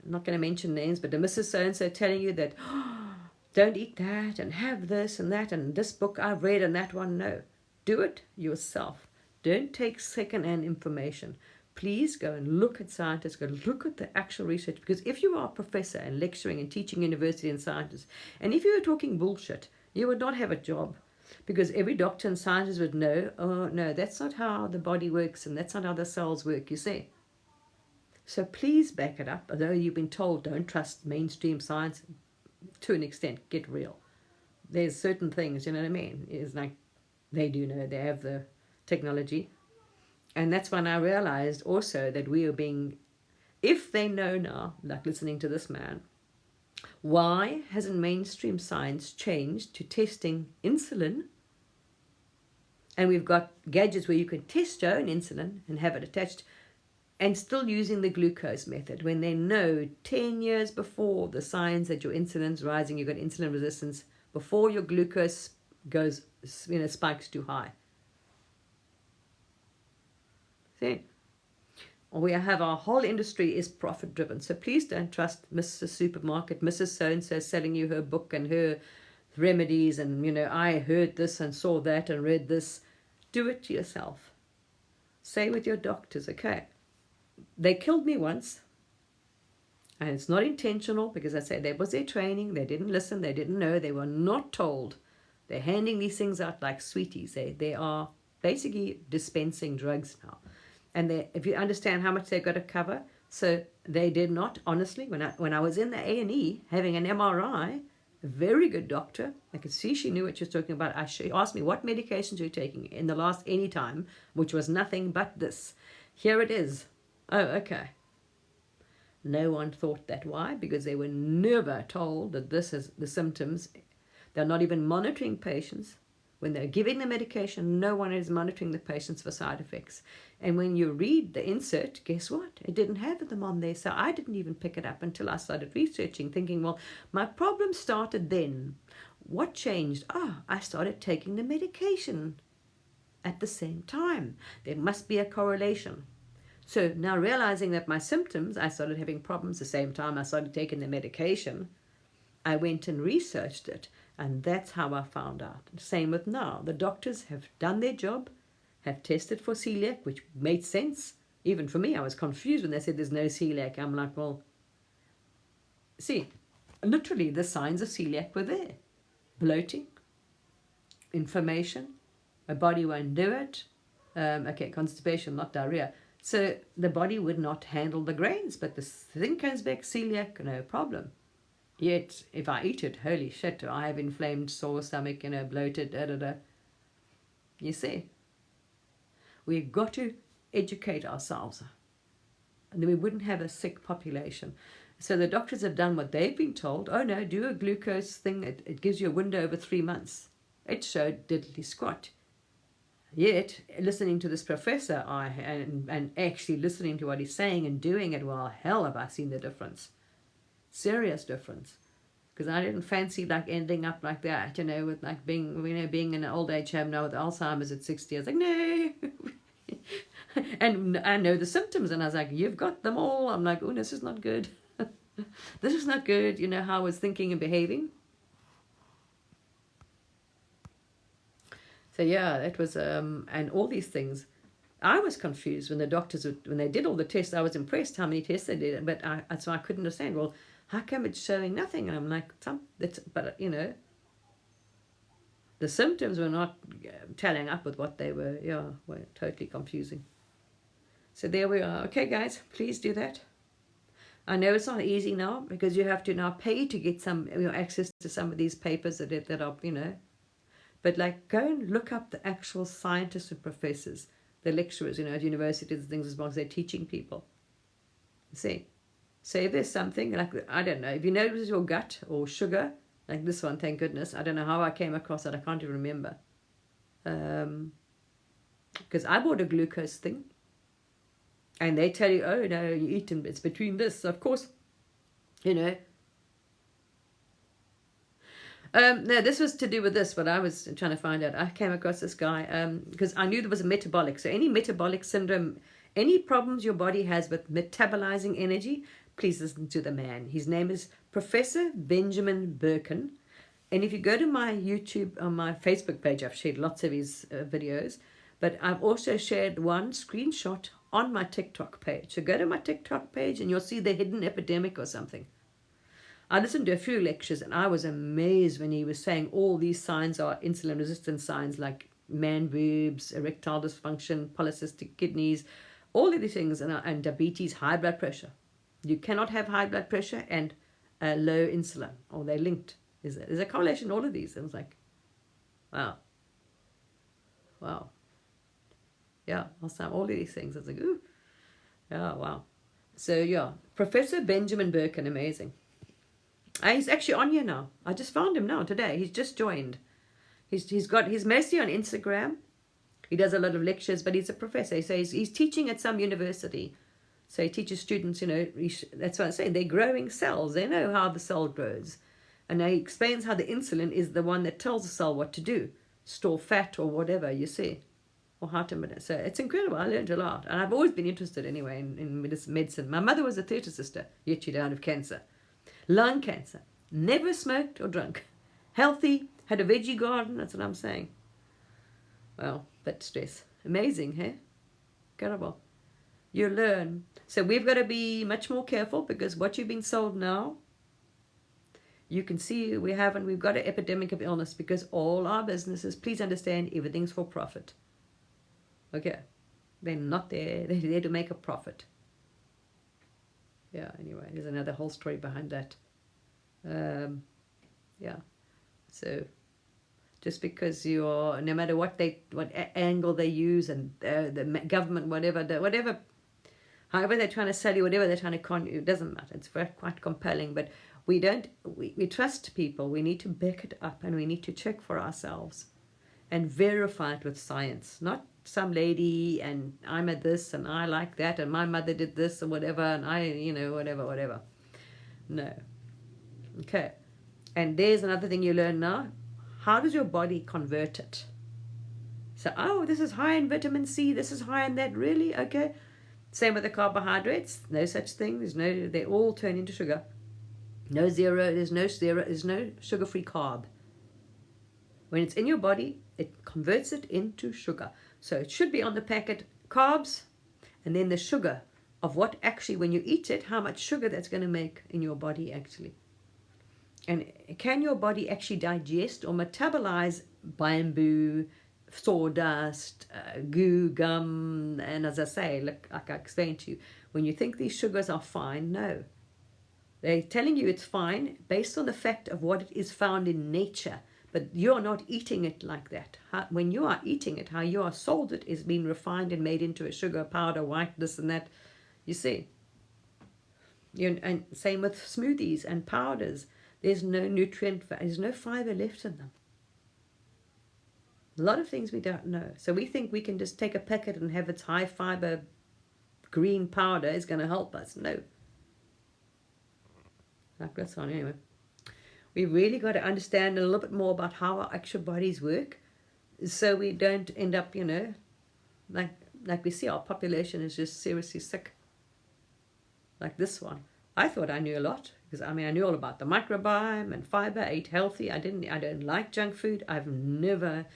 I'm not going to mention names, but the Mrs. So-and-so telling you that, oh, don't eat that and have this and that and this book I've read and that one. No, do it yourself. Don't take second-hand information. Please go and look at scientists, go look at the actual research, because if you are a professor and lecturing and teaching university and scientists, and if you were talking bullshit, you would not have a job, because every doctor and scientist would know, oh no, that's not how the body works and that's not how the cells work, you see. So please back it up. Although you've been told don't trust mainstream science, to an extent, get real. There's certain things, you know what I mean? It's like they do know, they have the technology. And that's when I realized also that we are being, if they know now, like listening to this man, why hasn't mainstream science changed to testing insulin? And we've got gadgets where you can test your own insulin and have it attached, and still using the glucose method when they know 10 years before the signs that your insulin's rising, you've got insulin resistance, before your glucose goes, spikes too high. See? We have our whole industry is profit driven. So please don't trust Mrs. Supermarket, Mrs. So-and-so selling you her book and her remedies and, I heard this and saw that and read this. Do it yourself. Say with your doctors, okay, they killed me once, and it's not intentional, because I say that was their training. They didn't listen. They didn't know. They were not told. They're handing these things out like sweeties. They are basically dispensing drugs now. And if you understand how much they've got to cover, so they did not, honestly, when I was in the A&E having an MRI, a very good doctor, I could see she knew what she was talking about. She asked me, what medications are you taking in the last any time, which was nothing but this. Here it is. Oh, okay. No one thought that. Why? Because they were never told that this is the symptoms. They're not even monitoring patients. When they're giving the medication, no one is monitoring the patients for side effects. And when you read the insert, guess what? It didn't have them on there. So I didn't even pick it up until I started researching, thinking, well, my problem started then. What changed? I started taking the medication at the same time. There must be a correlation. So now realizing that my symptoms, I started having problems the same time I started taking the medication, I went and researched it. And that's how I found out. Same with now. The doctors have done their job, have tested for celiac, which made sense. Even for me, I was confused when they said there's no celiac. I'm like, well, see, literally the signs of celiac were there. Bloating, inflammation, my body won't do it. Constipation, not diarrhea. So the body would not handle the grains, but the thing comes back, celiac, no problem. Yet, if I eat it, holy shit, I have inflamed, sore stomach, bloated, You see, we've got to educate ourselves, and then we wouldn't have a sick population. So the doctors have done what they've been told. Oh no, do a glucose thing. It gives you a window over 3 months. It showed diddly squat. Yet, listening to this professor, and actually listening to what he's saying and doing it, well, hell have I seen the difference. Serious difference, because I didn't fancy like ending up like that, with like being in an old age home now with Alzheimer's at 60. I was like, no. And I know the symptoms, and I was like, you've got them all. I'm like, oh, this is not good. This is not good. How I was thinking and behaving. So yeah, that was and all these things. I was confused when the doctors when they did all the tests. I was impressed how many tests they did, but so I couldn't understand. Well, how come it's showing nothing? And I'm like, the symptoms were not tallying up with what they were. Yeah, were totally confusing. So there we are. Okay, guys, please do that. I know it's not easy now, because you have to now pay to get some access to some of these papers that are, But like, go and look up the actual scientists and professors, the lecturers, at universities and things, as long as they're teaching people. See? So if there's something, like, I don't know, if you notice your gut or sugar, like this one, thank goodness. I don't know how I came across it. I can't even remember. Because I bought a glucose thing. And they tell you, oh, no, you eat them. It's between this. So of course, No, this was to do with this, what I was trying to find out. I came across this guy because I knew there was a metabolic. So any metabolic syndrome, any problems your body has with metabolizing energy, please listen to the man. His name is Professor Benjamin Birkin. And if you go to my YouTube, on my Facebook page, I've shared lots of his videos. But I've also shared one screenshot on my TikTok page. So go to my TikTok page and you'll see the hidden epidemic or something. I listened to a few lectures and I was amazed when he was saying all these signs are insulin resistant signs like man boobs, erectile dysfunction, polycystic kidneys, all of these things, and diabetes, high blood pressure. You cannot have high blood pressure and low insulin, or they're linked. There's a correlation in all of these. I was like, wow. Wow. Yeah, all of these things. I was like, ooh. Yeah, wow. So, yeah, Professor Benjamin Birkin, amazing. He's actually on here now. I just found him now today. He's just joined. He's mostly on Instagram. He does a lot of lectures, but he's a professor. So he's teaching at some university. So he teaches students, that's what I'm saying. They're growing cells. They know how the cell grows. And he explains how the insulin is the one that tells the cell what to do. Store fat or whatever, you see. Or how to... So it's incredible. I learned a lot. And I've always been interested anyway in medicine. My mother was a theatre sister, yet she died of cancer. Lung cancer. Never smoked or drunk. Healthy. Had a veggie garden. That's what I'm saying. Well, that stress. Amazing, hey? Incredible. You learn. So we've got to be much more careful because what you've been sold now, you can see we've got an epidemic of illness because all our businesses, please understand, everything's for profit. Okay. They're not there. They're there to make a profit. Yeah, anyway, there's another whole story behind that. Yeah. So just because you're, no matter what angle they use and the government, whatever, however they're trying to sell you, whatever they're trying to con you, it doesn't matter. It's quite compelling, but we trust people. We need to back it up and we need to check for ourselves and verify it with science, not some lady and I'm at this and I like that and my mother did this or whatever and I, whatever. No. Okay. And there's another thing you learn now. How does your body convert it? So, this is high in vitamin C, this is high in that, really? Okay. Same with the carbohydrates. No such thing. They all turn into sugar. There's no sugar-free carb. When it's in your body, it converts it into sugar. So it should be on the packet, carbs, and then the sugar of what actually, when you eat it, how much sugar that's going to make in your body actually. And can your body actually digest or metabolize bamboo, sawdust, goo, gum, and as I say, like I explained to you, when you think these sugars are fine, no. They're telling you it's fine based on the fact of what it is found in nature. But you're not eating it like that. When you are eating it, how you are sold it is being refined and made into a sugar powder, white, this and that. You see. And same with smoothies and powders. There's no nutrient, there's no fiber left in them. A lot of things we don't know. So we think we can just take a packet and have its high fiber green powder is going to help us. No. Like that's on anyway. We've really got to understand a little bit more about how our actual bodies work so we don't end up, like we see our population is just seriously sick. Like this one. I thought I knew a lot because I knew all about the microbiome and fiber, I ate healthy. I don't like junk food. I've never,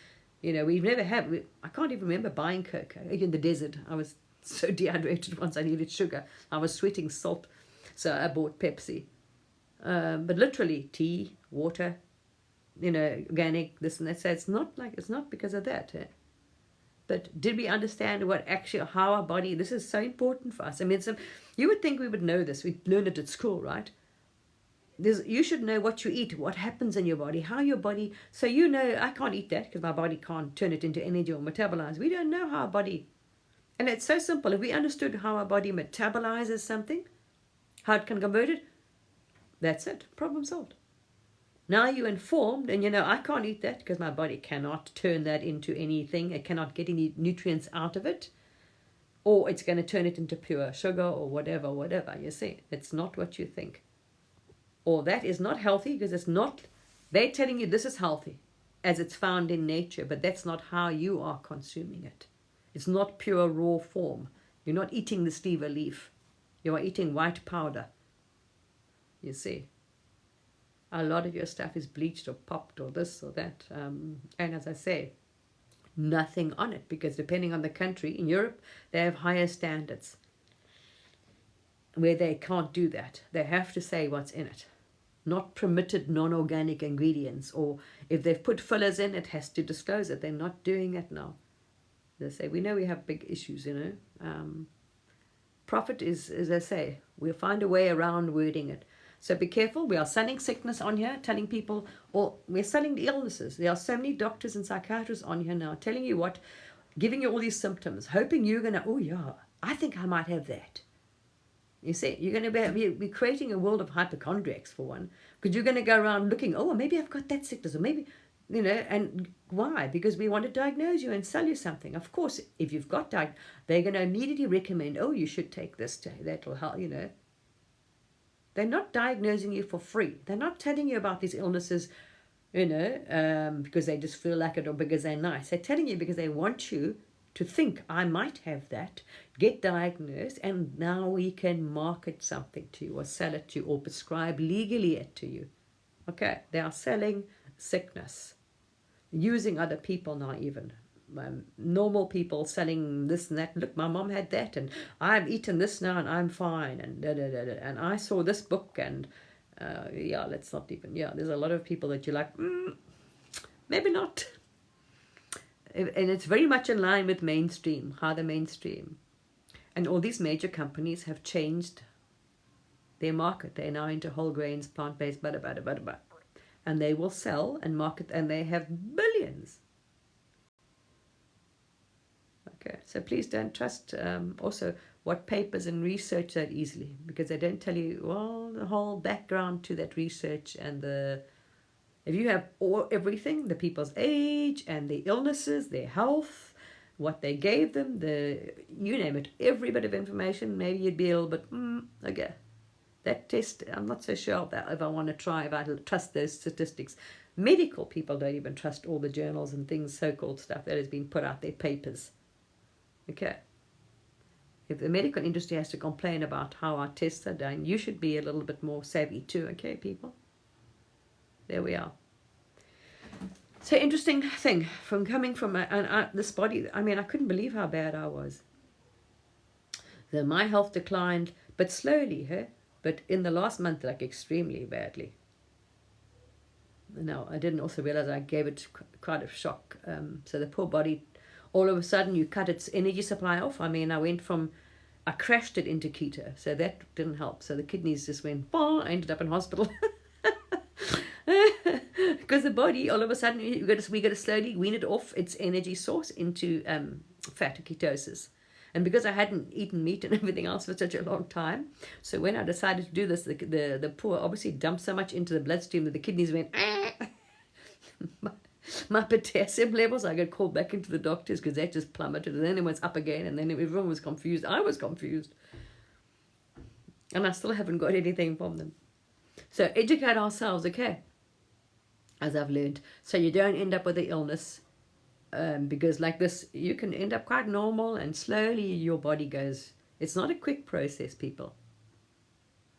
we've never had, I can't even remember buying Coke in the desert. I was so dehydrated once I needed sugar. I was sweating salt. So I bought Pepsi. But literally tea, water, organic, this and that. So it's not because of that. But did we understand how our body, this is so important for us. You would think we would know this. We learned it at school, right? You should know what you eat, what happens in your body, how your body, so I can't eat that because my body can't turn it into energy or metabolize. We don't know how our body, and it's so simple. If we understood how our body metabolizes something, how it can convert it, that's it. Problem solved. Now you're informed and I can't eat that because my body cannot turn that into anything. It cannot get any nutrients out of it. Or it's going to turn it into pure sugar or whatever. You see, it's not what you think. Or that is not healthy because it's not, they're telling you this is healthy as it's found in nature, but that's not how you are consuming it. It's not pure raw form. You're not eating the stevia leaf. You are eating white powder. you see. A lot of your stuff is bleached or popped or this or that. And as I say, nothing on it, because depending on the country, in Europe, they have higher standards where they can't do that. They have to say what's in it. Not permitted non-organic ingredients, or if they've put fillers in, it has to disclose it. They're not doing it now. They say, we know we have big issues, Profit is, as I say, we'll find a way around wording it. So be careful. We are selling sickness on here, telling people, or we're selling the illnesses. There are so many doctors and psychiatrists on here now telling you what, giving you all these symptoms, hoping you're going to, oh yeah, I think I might have that. You see, you're going to be creating a world of hypochondriacs, for one, because you're going to go around looking, oh, maybe I've got that sickness, or maybe, and why? Because we want to diagnose you and sell you something. Of course, if you've got they're going to immediately recommend, oh, you should take this, that will help, They're not diagnosing you for free. They're not telling you about these illnesses, because they just feel like it or because they're nice. They're telling you because they want you to think, I might have that, get diagnosed, and now we can market something to you or sell it to you or prescribe legally it to you. Okay, they are selling sickness, using other people now even. Normal people selling this and that. Look, my mom had that, and I've eaten this now, and I'm fine, and and I saw this book, and let's not even. There's a lot of people that you're like, maybe not. And it's very much in line with mainstream, how the mainstream, and all these major companies have changed their market. They're now into whole grains, plant-based, and they will sell and market, and they have billions. Okay, so please don't trust also what papers and research that easily, because they don't tell you, well, the whole background to that research, and if you have everything, the people's age and the illnesses, their health, what they gave them, you name it, every bit of information, maybe you'd be a little bit, okay. That test, I'm not so sure of that, if I want to try, if I trust those statistics. Medical people don't even trust all the journals and things, so-called stuff that has been put out, their papers. Okay. If the medical industry has to complain about how our tests are done, you should be a little bit more savvy too, okay, people? There we are. So interesting thing, from coming from this body, I couldn't believe how bad I was. So my health declined, but slowly, but in the last month, like extremely badly. Now, I didn't also realize I gave it quite a shock. So the poor body, all of a sudden, you cut its energy supply off. I crashed it into keto, so that didn't help. So the kidneys just went, I ended up in hospital. Because the body, all of a sudden, we got to slowly wean it off its energy source into fat, ketosis. And because I hadn't eaten meat and everything else for such a long time, so when I decided to do this, the poor obviously dumped so much into the bloodstream that the kidneys went, my potassium levels, I got called back into the doctors because that just plummeted, and then it was up again, and then everyone was confused. I was confused. And I still haven't got anything from them. So educate ourselves, okay, as I've learned, so you don't end up with the illness. Because like this, you can end up quite normal, and slowly your body goes. It's not a quick process, people.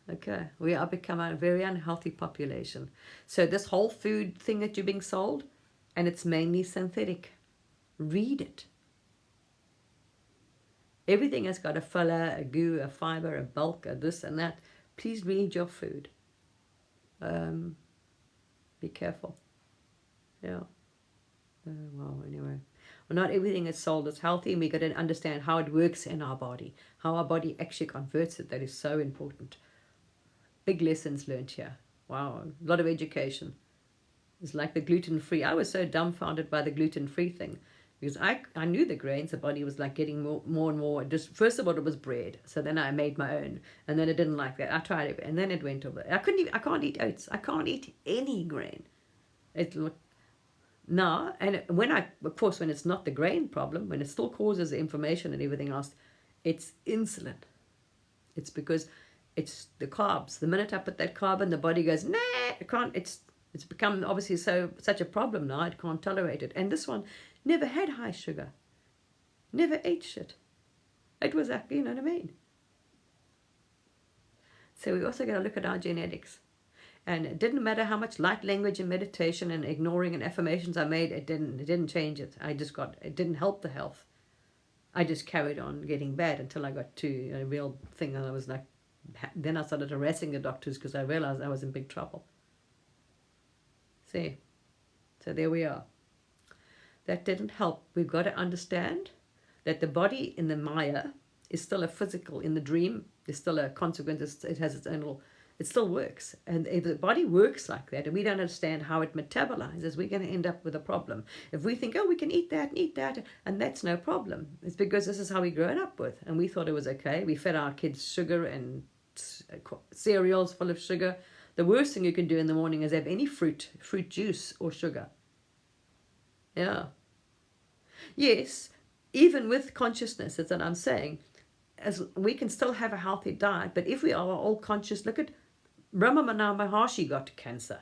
Okay, we are becoming a very unhealthy population. So this whole food thing that you're being sold, and it's mainly synthetic. Read it. Everything has got a filler, a goo, a fiber, a bulk, a this and that. Please read your food. Be careful. Yeah. Well, anyway. Well, not everything is sold is healthy, and we got to understand how it works in our body, how our body actually converts it. That is so important. Big lessons learned here. Wow, a lot of education. It's like the gluten-free. I was so dumbfounded by the gluten-free thing, because I knew the grains, the body was like getting more and more. Just first of all, it was bread, so then I made my own, and then I didn't like that. I tried it, and then it went over. I can't eat oats. I can't eat any grain. No, and of course, when it's not the grain problem, when it still causes the inflammation and everything else, it's insulin. It's because it's the carbs. The minute I put that carb in, the body goes, nah, I can't. It's become obviously such a problem now. It can't tolerate it. And this one never had high sugar, never ate shit. It was like, you know what I mean. So we also got to look at our genetics. And it didn't matter how much light language and meditation and ignoring and affirmations I made, it didn't change it. It didn't help the health. I just carried on getting bad until I got to a real thing, and I was like, then I started harassing the doctors because I realized I was in big trouble. See, so there we are. That didn't help. We've got to understand that the body in the Maya is still a physical. In the dream, there's still a consequence. It has its own little, it still works. And if the body works like that and we don't understand how it metabolizes, we're going to end up with a problem. If we think, oh, we can eat that, and that's no problem. It's because this is how we grown up with. And we thought it was okay. We fed our kids sugar and cereals full of sugar. The worst thing you can do in the morning is have any fruit juice or sugar. Yeah. Yes, even with consciousness, that's what I'm saying. As we can still have a healthy diet, but if we are all conscious, look at Ramana Maharshi got cancer.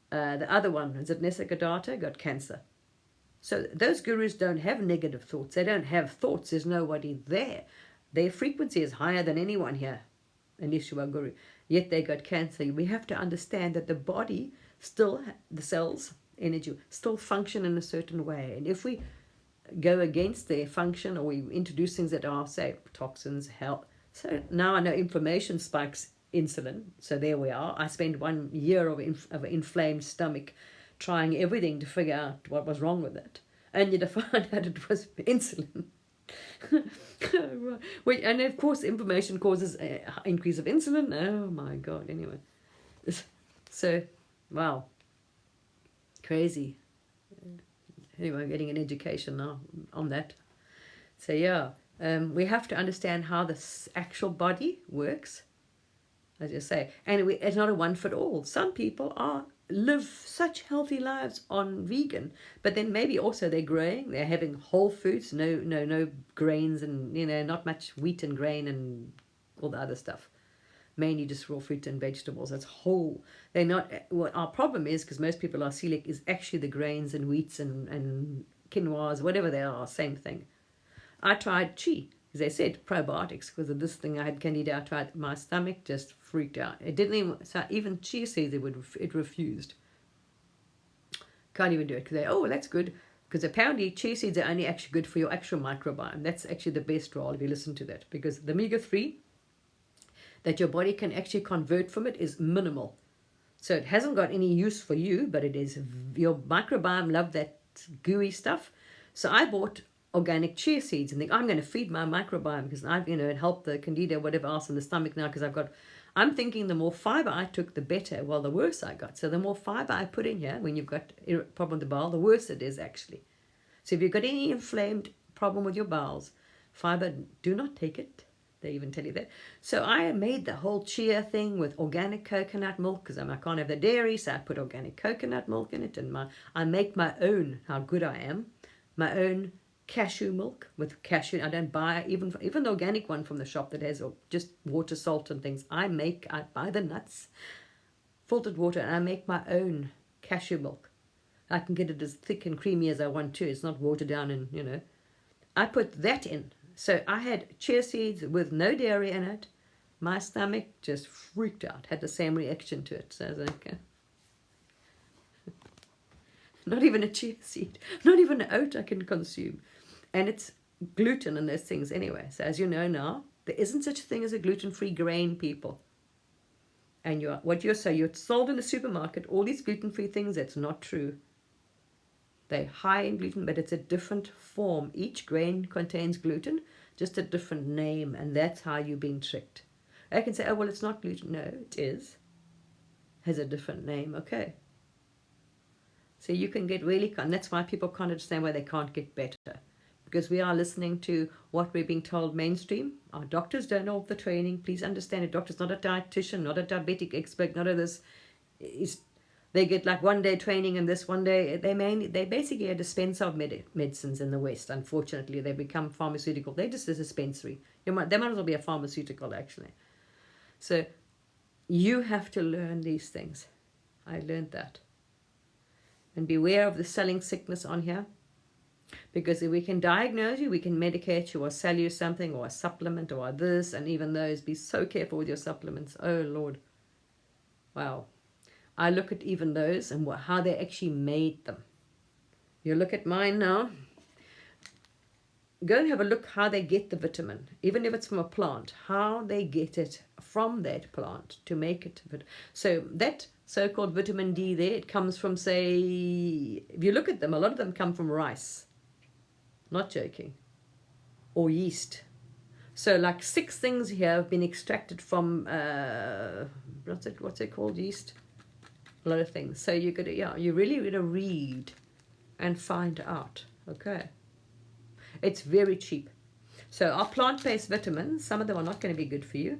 The other one, is it Nisargadatta, got cancer. So those gurus don't have negative thoughts. They don't have thoughts. There's nobody there. Their frequency is higher than anyone here, unless you are guru. Yet they got cancer. We have to understand that the body still, the cells, energy, still function in a certain way. And if we go against their function, or we introduce things that are, say, toxins, health. So now I know inflammation spikes insulin. So there we are. I spent 1 year of an inflamed stomach trying everything to figure out what was wrong with it. And to find out it was insulin. And of course, inflammation causes an increase of insulin. Oh my God, anyway. So, wow. Crazy. Anyway, I'm getting an education now on that. So yeah, we have to understand how this actual body works, as you say. And it's not a one fit all. Some people live such healthy lives on vegan, but then maybe also they're growing, they're having whole foods, no grains, and not much wheat and grain and all the other stuff. Mainly just raw fruit and vegetables. That's whole. They're not. What our problem is, because most people are celiac, is actually the grains and wheats and quinoas, whatever they are, same thing. I tried chi, as they said, probiotics, because of this thing I had candida. I tried, my stomach just freaked out. It didn't even. So even chia seeds, it refused. Can't even do it because that's good. Because apparently chia seeds are only actually good for your actual microbiome. That's actually the best role if you listen to that, because the omega-3 that your body can actually convert from it is minimal. So it hasn't got any use for you, but it is, your microbiome love that gooey stuff. So I bought organic chia seeds and think, I'm going to feed my microbiome because I've, it helped the candida, whatever else in the stomach now, because I'm thinking the more fiber I took, the better. Well, the worse I got. So the more fiber I put in here, when you've got a problem with the bowel, the worse it is actually. So if you've got any inflamed problem with your bowels, fiber, do not take it. They even tell you that. So I made the whole chia thing with organic coconut milk, because I can't have the dairy, so I put organic coconut milk in it, and I make my own, how good I am, my own cashew milk with cashew. I don't buy even the organic one from the shop that has just water, salt and things. I buy the nuts, filtered water, and I make my own cashew milk. I can get it as thick and creamy as I want to. It's not watered down, and I put that in. So I had chia seeds with no dairy in it. My stomach just freaked out, had the same reaction to it. So I was like, not even a chia seed, not even an oat I can consume. And it's gluten and those things anyway. So as you know now, there isn't such a thing as a gluten-free grain, people. And you're sold in the supermarket, all these gluten-free things, that's not true. They're high in gluten, but it's a different form. Each grain contains gluten, just a different name, and that's how you're being tricked. I can say, oh, well, it's not gluten. No, it is. Has a different name, okay. So you can get really, and that's why people can't understand why they can't get better. Because we are listening to what we're being told mainstream. Our doctors don't know the training. Please understand, a doctor's not a dietitian, not a diabetic expert, not a this. They get like 1 day training and this 1 day, they basically a dispenser of medicines in the West. Unfortunately, they become pharmaceutical. They're just a dispensary. They might as well be a pharmaceutical, actually. So you have to learn these things. I learned that. And beware of the selling sickness on here. Because if we can diagnose you, we can medicate you or sell you something or a supplement or this, and even those. Be so careful with your supplements. Oh, Lord. Wow. I look at even those and how they actually made them. You look at mine now. Go and have a look how they get the vitamin, even if it's from a plant, how they get it from that plant to make it. So that so-called vitamin D there, it comes from, say, if you look at them, a lot of them come from rice. Not joking. Or yeast. So like 6 things here have been extracted from, what's it called, yeast? A lot of things. So you got to, yeah, you really got to read and find out, okay? It's very cheap. So our plant-based vitamins, some of them are not going to be good for you.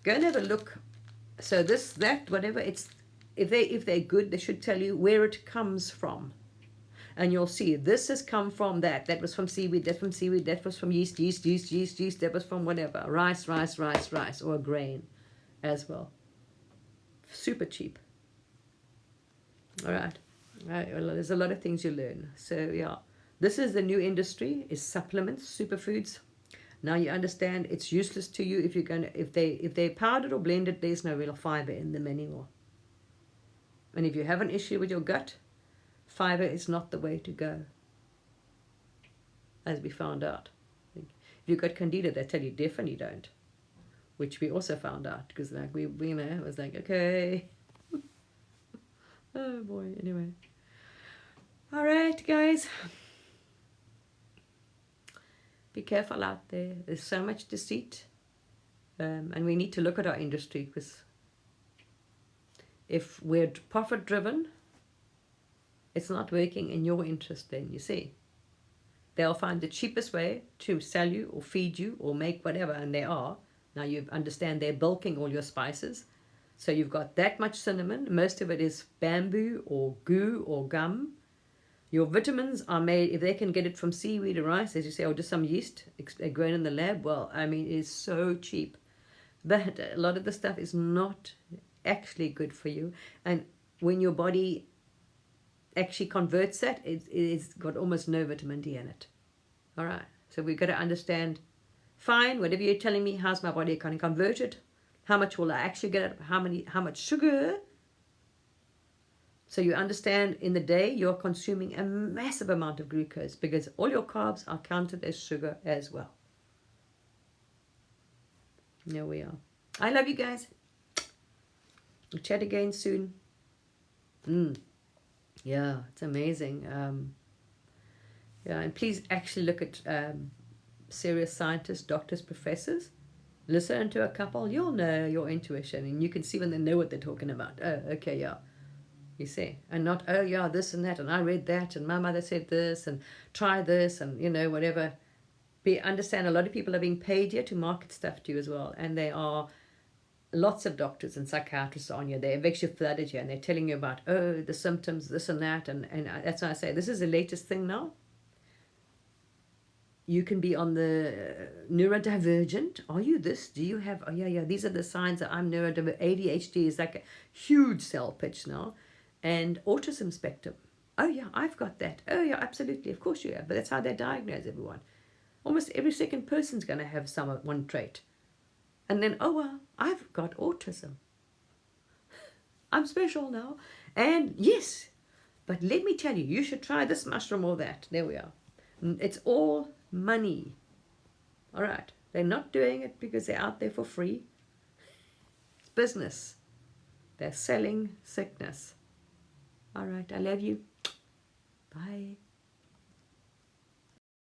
Go and have a look. So this, that, whatever, it's, if they're good, they should tell you where it comes from. And you'll see this has come from that. That was from seaweed, that from seaweed, that was from yeast, that was from whatever. Rice, or a grain as well. Super cheap. All right. Well, there's a lot of things you learn. So yeah, this is the new industry, is supplements, superfoods. Now you understand it's useless to you if you're going to, if they're powdered or blended, there's no real fiber in them anymore. And if you have an issue with your gut, fiber is not the way to go, as we found out. If you've got candida, they tell you definitely don't, which we also found out, because like we know, it was like, okay. Oh boy, anyway. All right, guys. Be careful out there. There's so much deceit. And we need to look at our industry, because if we're profit driven, it's not working in your interest then, you see. They'll find the cheapest way to sell you or feed you or make whatever, and they are. Now you understand they're bulking all your spices. So you've got that much cinnamon. Most of it is bamboo or goo or gum. Your vitamins are made, if they can get it from seaweed or rice, as you say, or just some yeast grown in the lab, well, I mean, it's so cheap. But a lot of the stuff is not actually good for you. And when your body actually converts that, it's got almost no vitamin D in it. All right. So we've got to understand, fine, whatever you're telling me, how's my body going to convert it? How much will I actually get? How much sugar? So you understand in the day you're consuming a massive amount of glucose, because all your carbs are counted as sugar as well. There we are. I love you guys. We'll chat again soon. Yeah, it's amazing. Yeah, and please actually look at serious scientists, doctors, professors. Listen to a couple, you'll know your intuition, and you can see when they know what they're talking about. Oh, okay, yeah. You see, and not, oh yeah, this and that, and I read that, and my mother said this, and try this, and you know, whatever. Understand a lot of people are being paid here to market stuff to you as well, and there are lots of doctors and psychiatrists on you. They've actually flooded you, and they're telling you about, oh, the symptoms, this and that, and that's why I say this is the latest thing now. You can be on the neurodivergent. Are you this? Do you have, oh yeah, these are the signs that I'm neurodivergent. ADHD is like a huge cell pitch now. And autism spectrum. Oh yeah, I've got that. Oh yeah, absolutely. Of course you have. But that's how they diagnose everyone. Almost every second person's going to have one trait. And then, oh well, I've got autism. I'm special now. And yes, but let me tell you, you should try this mushroom or that. There we are. It's all money. All right. They're not doing it because they're out there for free. It's business. They're selling sickness. All right. I love you. Bye.